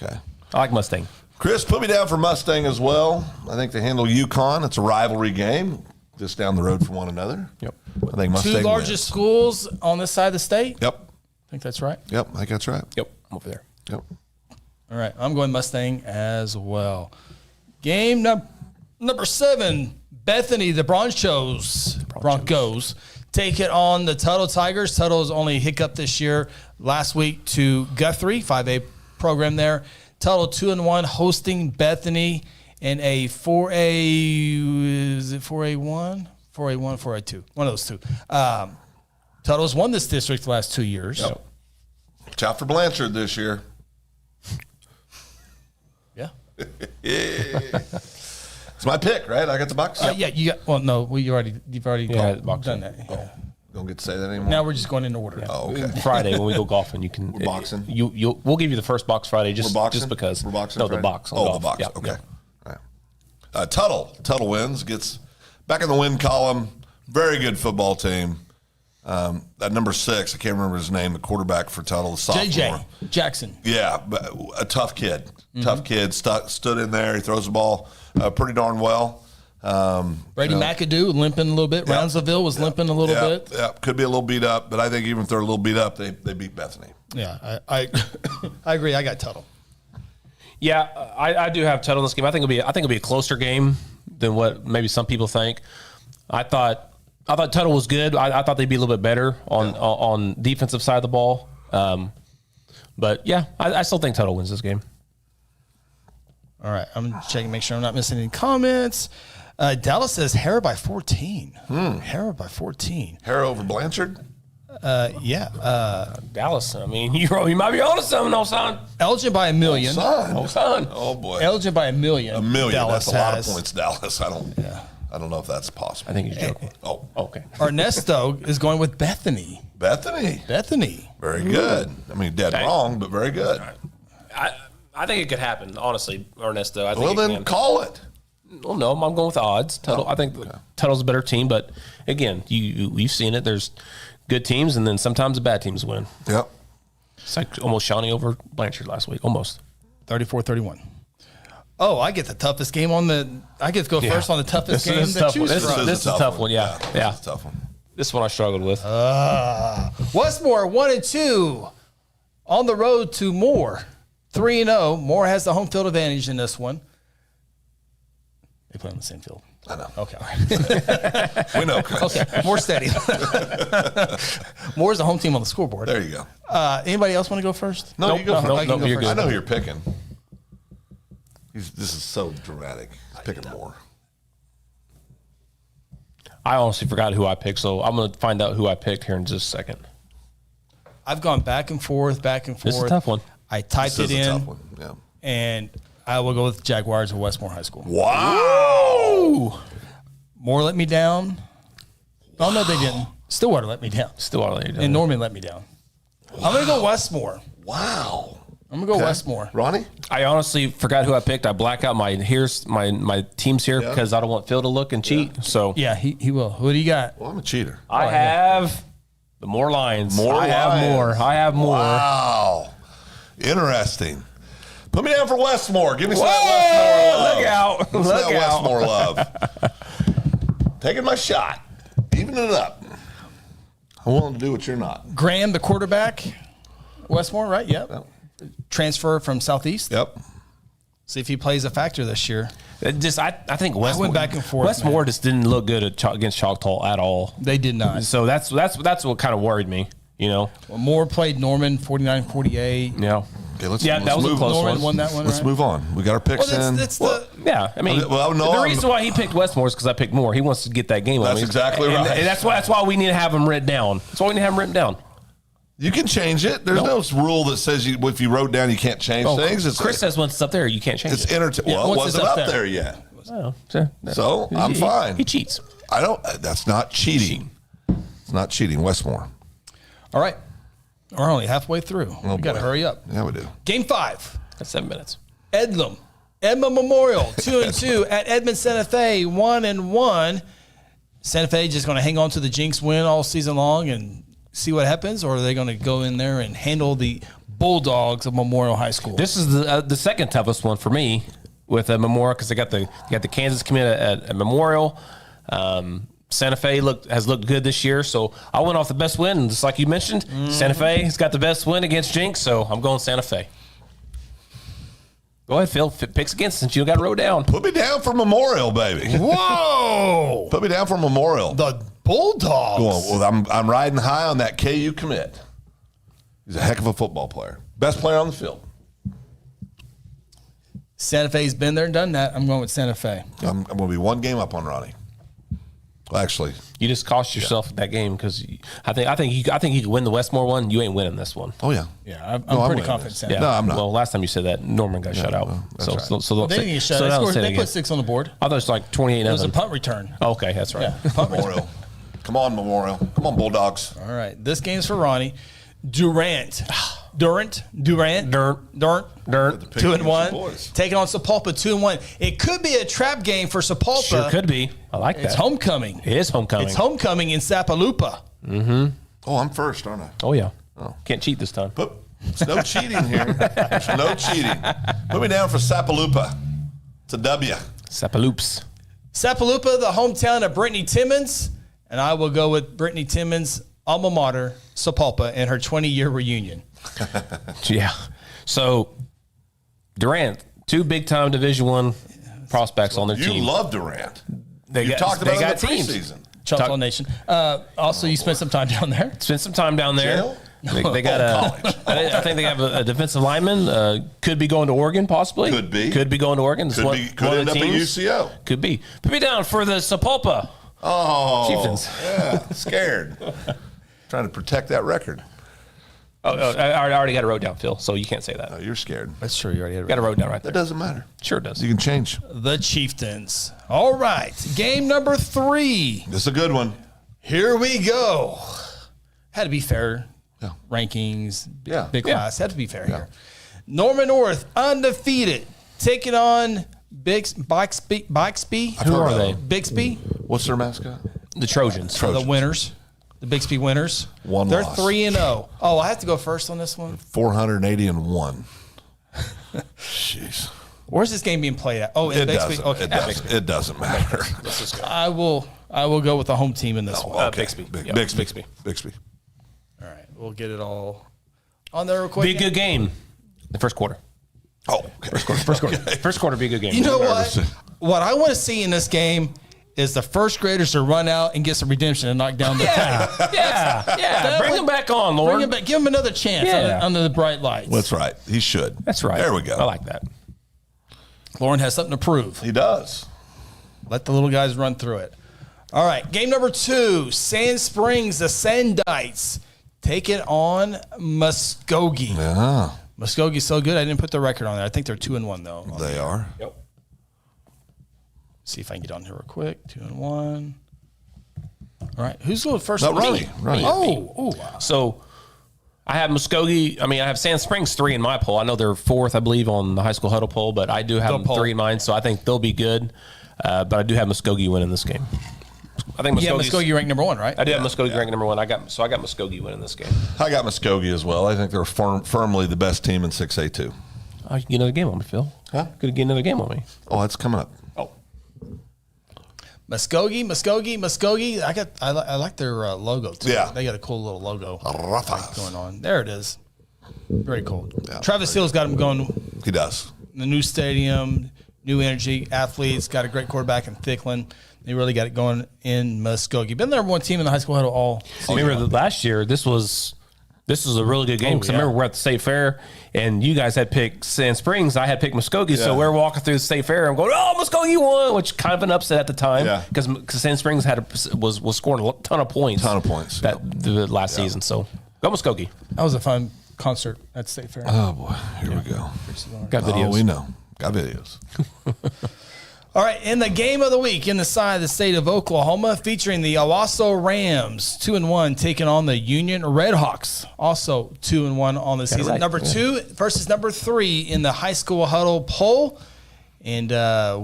Okay. I like Mustang. Chris, put me down for Mustang as well. I think they handle UConn. It's a rivalry game, just down the road from one another. Yep. I think Mustang 2 largest schools on this side of the state. Yep. I think that's right. Yep, I think that's right. Yep, I'm over there. Yep. All right, I'm going Mustang as well. Game number 7, Bethany, the Broncos take it on the Tuttle Tigers. Tuttle's only hiccup this year. Last week to Guthrie, 5A program there. Tuttle 2-1 hosting Bethany in a 4A. Is it 4A1? 4A1, 4A2. One of those two. Tuttle's won this district the last 2 years. Yep. Watch out for Blanchard this year. Yeah. It's my pick, right? I got the Bucks. Yeah, you got. Well, no, you've already Yeah, done that. Yeah. don't get to say that anymore. Now we're just going in order. Oh, okay. Friday when we go golfing, you can. We're boxing? We'll give you the first box Friday We're boxing? just because. We're boxing No, the Friday? box. On Oh, golf. the box. Yeah, Okay. yeah. All right. Tuttle wins, gets back in the win column. Very good football team. At number 6, I can't remember his name, the quarterback for Tuttle, the sophomore. JJ Jackson. Yeah, but a tough kid. Tough kid. Stood in there. He throws the ball pretty darn well. Brady McAdoo limping a little bit. Yep. Roundsville was limping a little bit. Yeah, could be a little beat up, but I think even if they're a little beat up, they beat Bethany. Yeah, I I agree. I got Tuttle. Yeah, I do have Tuttle in this game. I think it'll be a closer game than what maybe some people think. I thought Tuttle was good. I thought they'd be a little bit better on defensive side of the ball. But yeah, I still think Tuttle wins this game. All right, I'm checking, make sure I'm not missing any comments. Dallas says Hera by 14. Hera by 14. Hera over Blanchard? Yeah. Dallas, I mean, you might be on to something, no son. Elgin by $1 million. Oh, son. Oh, boy. Elgin by $1 million. $1 million. Dallas That's a lot of has. points, Dallas. I don't know if that's possible. I think he's joking. Oh, okay. Ernesto is going with Bethany. Bethany. Very good. I mean, dead wrong, but very good. I think it could happen, honestly, Ernesto. I think Well, then call it. Well, no, I'm going with the odds. Tuttle. I think Tuttle's a better team, but again, you've seen it. There's good teams, and then sometimes the bad teams win. Yep. It's like almost Shawnee over Blanchard last week, almost 34-31. Oh, I get the toughest game I get to go first on the toughest game to choose from. This is a tough one. Yeah. This is a tough one. This one I struggled with. Westmore 1-2 on the road to Moore 3-0. Moore has the home field advantage in this one. They play on the same field. I know. Okay. All right. We know, Chris. Okay. More steady. Moore's the home team on the scoreboard. There you go. Anybody else want to go first? No, you go first. I can go you're first. good. I know who you're picking. This is so dramatic. He's picking more. I honestly forgot who I picked, so I'm going to find out who I picked here in just a second. I've gone back and forth. This is a tough one. I typed This it is a in, tough one. Yeah. and I will go with Jaguars of Westmore High School. Wow. Moore let me down. Oh, no, they didn't. Stillwater let me down. And Norman let me down. I'm going to go Westmore. Wow. I'm going to go Westmore. Ronnie? I honestly forgot who I picked. I black out my teams here because I don't want Phil to look and cheat. So Yeah, he will. What do you got? Well, I'm a cheater. I have the Moore Lions. I have more. Wow. Interesting. Put me down for Westmore. Give me some Westmore love. Look out. Give me some Look out. Westmore love. Taking my shot. Evening it up. I'm willing to do what you're not. Graham, the quarterback. Westmore, right? Yep. Transfer from Southeast. Yep. See if he plays a factor this year. I think Westmore went back and forth, Westmore man. just didn't look good against Choctaw at all. They did not. So that's what kind of worried me. You know. Well, Moore played Norman 49-48. Yeah. Okay, let's that was a close Norman one. won that one. Let's right? move on. We got our picks in. Yeah, I mean, the reason why he picked Westmore is because I picked Moore. He wants to get that game. That's exactly right. And that's why we need to have him written down. That's why we need to have him written down. You can change it. There's no rule that says if you wrote down you can't change things. Chris says once it's up there, you can't change it. Well, it wasn't up there yet. Oh, So I'm fine. He cheats. I don't. That's not cheating. It's not cheating. Westmore. All right. We're only halfway through. We got to hurry up. Yeah, we do. Game 5. That's 7 minutes. Edmond Memorial 2-2 at Edmond Santa Fe 1-1. Santa Fe just going to hang on to the Jinx win all season long and see what happens, or are they going to go in there and handle the Bulldogs of Memorial High School? This is the second toughest one for me with Memorial because they got the Kansas commit at Memorial. Santa Fe has looked good this year, so I went off the best win. Just like you mentioned, Santa Fe has got the best win against Jinx, so I'm going Santa Fe. Go ahead, Phil. Picks against since you got it wrote down. Put me down for Memorial, baby. Whoa! Put me down for Memorial. The Bulldogs. Well, I'm riding high on that KU commit. He's a heck of a football player. Best player on the field. Santa Fe's been there and done that. I'm going with Santa Fe. I'm going to be one game up on Ronnie. Well, actually, you just cost yourself that game because I think you could win the Westmore one. You ain't winning this one. Oh yeah, yeah. I'm pretty confident. Yeah. No, I'm not. Well, last time you said that, Norman got shut out. That's right. So they didn't get shut out. They put 6 on the board. I thought it was like 28. It was a punt return. Okay, that's right. Yeah, punt Memorial. Come on, Memorial. Come on, Bulldogs. All right. This game's for Ronnie. Durant. 2-1. Taking on Sapulpa 2-1. It could be a trap game for Sapulpa. Sure could be. I like that. It's homecoming. It is homecoming. It's homecoming in Sapulpa. Mm-hmm. Oh, I'm first, aren't I? Oh, yeah. Oh. Can't cheat this time. There's no cheating here. There's no cheating. Put me down for Sapulpa. It's a W. Sapaloops. Sapulpa, the hometown of Brittany Timmons. And I will go with Brittany Timmons' alma mater, Sapulpa, and her 20-year reunion. Yeah. So, Durant, 2 big-time Division I prospects on their team. You love Durant. They talked about it in the teams. preseason. Choctaw Nation. Also, you spent some time down there. Spent some time down there. Jail? They got I think they have a defensive lineman. Could be going to Oregon, possibly. Could be going to Oregon. Could end up at UCO. Could be. Put me down for the Sapulpa. Oh, Chieftains. Yeah, scared. Trying to protect that record. I already got it wrote down, Phil, so you can't say that. Oh, you're scared. That's true. You already got it wrote down right there. That doesn't matter. Sure it does. You can change. The Chieftains. All right. Game number 3. This is a good one. Here we go. Had to be fair. Yeah. Rankings, Yeah. big class. Had to be fair here. Norman North, undefeated, taking on Bixby. Who are they? Bixby. What's their mascot? The Trojans. The winners. The Bixby winners. One They're loss. 3-0. Oh, I have to go first on this one? 480-1. Jeez. Where's this game being played at? Oh, in Bixby. Doesn't. Okay. It doesn't matter. I will go with the home team in this one. Okay. Bixby. Bixby. All right. We'll get it all on there real quick. Be a good game. The first quarter. Oh, okay. First quarter. First quarter be a good game. You know what? What I want to see in this game is the first graders to run out and get some redemption and knock down the tank. Yeah. Bring them back on, Lord. Bring him back. Give him another chance under the bright lights. That's right. He should. That's right. There we go. I like that. Lauren has something to prove. He does. Let the little guys run through it. All right. Game number 2. Sand Springs, the Sandites, take it on Muskogee. Yeah. Muskogee's so good, I didn't put the record on there. I think they're 2-1, though. They are. Yep. See if I can get on here real quick. 2-1. All right. Who's going first? No, Ronnie. Oh. So I have Muskogee. I have Sand Springs 3 in my poll. I know they're 4th, I believe, on the High School Huddle poll, but I do have them 3 in mine, so I think they'll be good. But I do have Muskogee winning this game. I think Muskogee ranked number 1, right? I do have Muskogee ranked number 1. I got Muskogee winning this game. I got Muskogee as well. I think they're firmly the best team in 6A too. Oh, you get another game on me, Phil. Huh? Could get another game on me. Oh, that's coming up. Oh. Muskogee. I like their logo too. Yeah. They got a cool little logo Rafa. going on. There it is. Very cool. Yeah, Travis Hill's got them going. He does. The new stadium, new energy, athletes, got a great quarterback in Thicklin. They really got it going in Muskogee. Been the number 1 team in the high school huddle all season. Remember last year, this was a really good game because I remember we're at the state fair and you guys had picked Sand Springs. I had picked Muskogee, so we're walking through the state fair and going, "Oh, Muskogee won," which kind of an upset at the time because Sand Springs was scoring a ton of points, the last season. So go Muskogee. That was a fun concert at state fair. Oh boy, here we go. Got videos. Oh, we know. Got videos. All right, in the game of the week, in the side of the state of Oklahoma, featuring the Owasso Rams, 2-1, taking on the Union Redhawks, also 2-1 on the season. Right. Number 2 versus number 3 in the high school huddle poll. And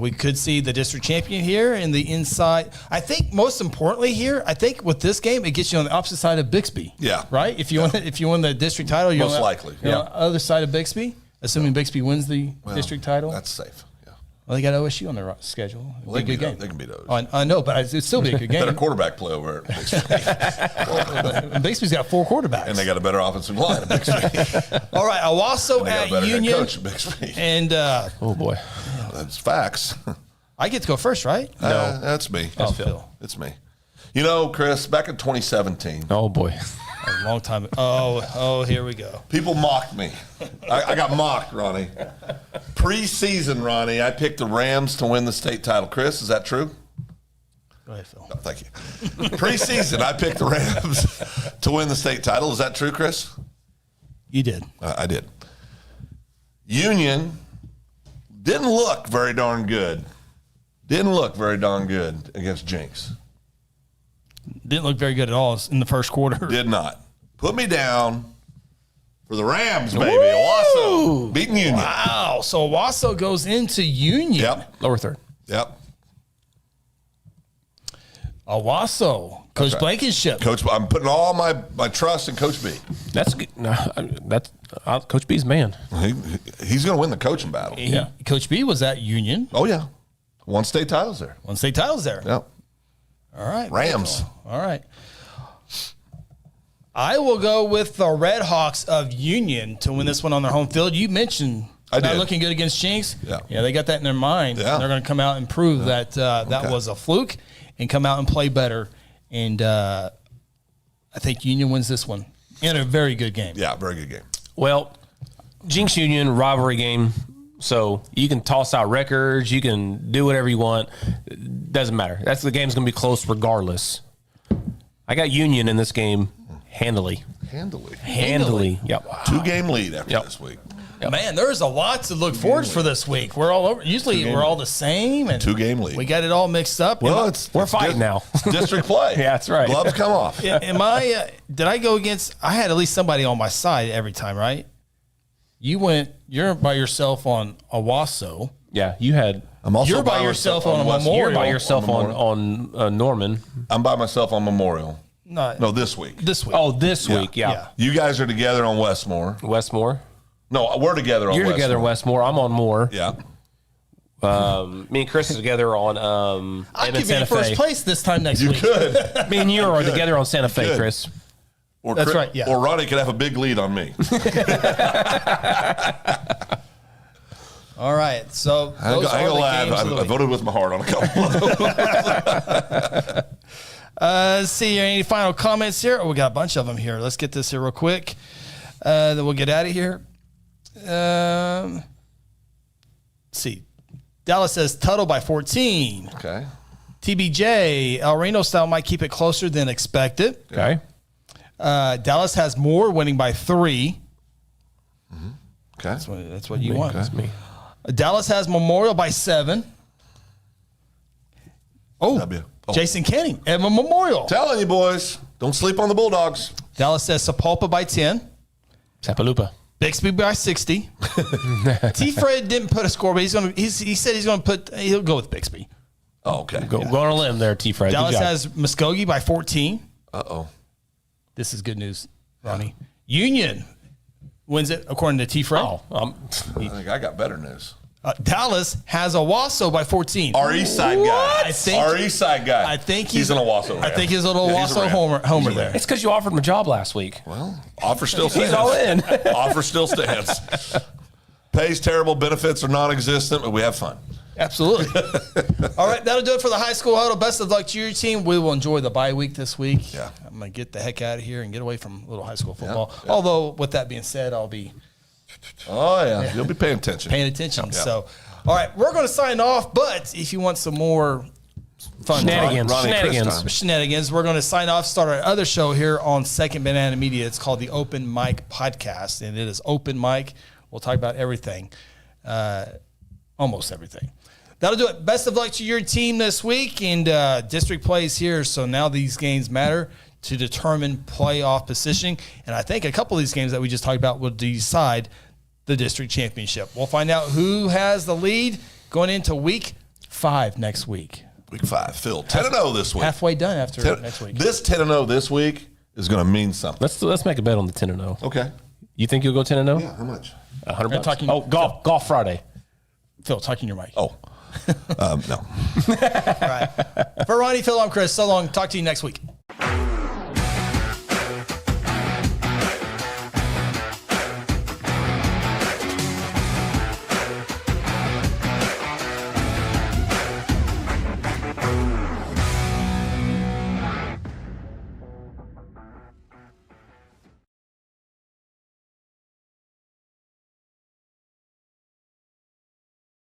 we could see the district champion here in the inside. I think most importantly here, with this game, it gets you on the opposite side of Bixby. Yeah. Right? If you win the district title, you're most likely. On the other side of Bixby, assuming Bixby wins the district title. That's safe. Well, they got OSU on their schedule. Well, they can beat those. I know, but it'd still be a good game. Better quarterback play over at Bixby. Bixby's got 4 quarterbacks. And they got a better offensive line at Bixby. All right, Owasso at Union. Coach at Bixby. And, oh, boy. That's facts. I get to go first, right? No. That's me. That's Phil. It's me. You know, Chris, back in 2017. Oh, boy. A long time. Oh, here we go. People mocked me. I got mocked, Ronnie. Preseason, Ronnie, I picked the Rams to win the state title. Chris, is that true? Go ahead, Phil. No, thank you. Preseason, I picked the Rams to win the state title. Is that true, Chris? You did. I did. Union didn't look very darn good. Didn't look very darn good against Jinx. Didn't look very good at all in the first quarter. Did not. Put me down for the Rams, baby. Owasso beating Union. Wow. So Owasso goes into Union. Yep. Lower third. Yep. Owasso. Coach Blankenship. Coach, I'm putting all my trust in Coach B. That's good. No, that's Coach B's man. He's going to win the coaching battle. Coach B was at Union. Oh, yeah. One state title's there. One state title's there. Yep. All right. Rams. All right. I will go with the Red Hawks of Union to win this one on their home field. You mentioned not looking good against Jinx. Yeah. They got that in their mind. Yeah. They're going to come out and prove that that was a fluke and come out and play better. And I think Union wins this one in a very good game. Yeah, very good game. Well, Jinx Union rivalry game. So you can toss out records. You can do whatever you want. Doesn't matter. The game's going to be close regardless. I got Union in this game handily. Handily. Yep. Wow. 2-game lead after this week. Yep. Man, there's a lot to look forward for this week. We're all over. Usually we're all the same. And 2-game lead. We got it all mixed up. Well, we're fighting now. District play. Yeah, that's right. Gloves come off. Did I go against? I had at least somebody on my side every time, right? You're by yourself on Owasso. Yeah, you had. You're by yourself on Memorial. You're by yourself on Norman. I'm by myself on Memorial. No, this week. Oh, this week, yeah. You guys are together on Westmore. No, we're together on Westmore. You're together on Westmore. I'm on Moore. Yeah. Me and Chris are together on I could be in first place this time next week. You could. Me and you are together on Santa Fe, Chris. That's right, yeah. Or Ronnie could have a big lead on me. All right, so I ain't gonna lie, I voted with my heart on a couple of them. Let's see, any final comments here? Oh, we got a bunch of them here. Let's get this here real quick. Then we'll get out of here. Let's see. Dallas says Tuttle by 14. Okay. TBJ, El Reno style might keep it closer than expected. Okay. Dallas has more, winning by 3. Mm-hmm. Okay. That's what you want. That's me. Dallas has Memorial by 7. Jason Kenning at Memorial. Telling you, boys, don't sleep on the Bulldogs. Dallas says Sapulpa by 10. Sapalupa. Bixby by 60. T-Fred didn't put a score, but he said he'll go with Bixby. Oh, okay. Go on a limb there, T-Fred. Dallas has Muskogee by 14. Uh-oh. This is good news, Ronnie. Union wins it according to T-Fred. I think I got better news. Dallas has Owasso by 14. Our East Side guy. Our East Side guy. I think he's an Owasso Ram. I think he's a little Owasso homer there. It's because you offered him a job last week. Well, offer still stands. He's all in. Offer still stands. Pays terrible, benefits are non-existent, but we have fun. Absolutely. All right, that'll do it for the High School Huddle. Best of luck to your team. We will enjoy the bye week this week. Yeah. I'm going to get the heck out of here and get away from little high school football. Yeah. Although, with that being said, I'll be... Oh, yeah. You'll be paying attention. Yeah. So, all right, we're going to sign off, but if you want some more fun shenanigans, we're going to sign off, start our other show here on Second Banana Media. It's called the Open Mic Podcast, and it is open mic. We'll talk about everything, almost everything. That'll do it. Best of luck to your team this week, and district plays here, so now these games matter to determine playoff positioning, and I think a couple of these games that we just talked about will decide the district championship. We'll find out who has the lead going into week 5 next week. Week 5, Phil. 10-0 this week. Halfway done after next week. This 10-0 this week is going to mean something. Let's make a bet on the 10-0. Okay. You think you'll go 10-0? Yeah. How much? $100. Golf Friday. Phil, talking your mic. Oh. No. All right. For Ronnie, Phil, I'm Chris. So long. Talk to you next week.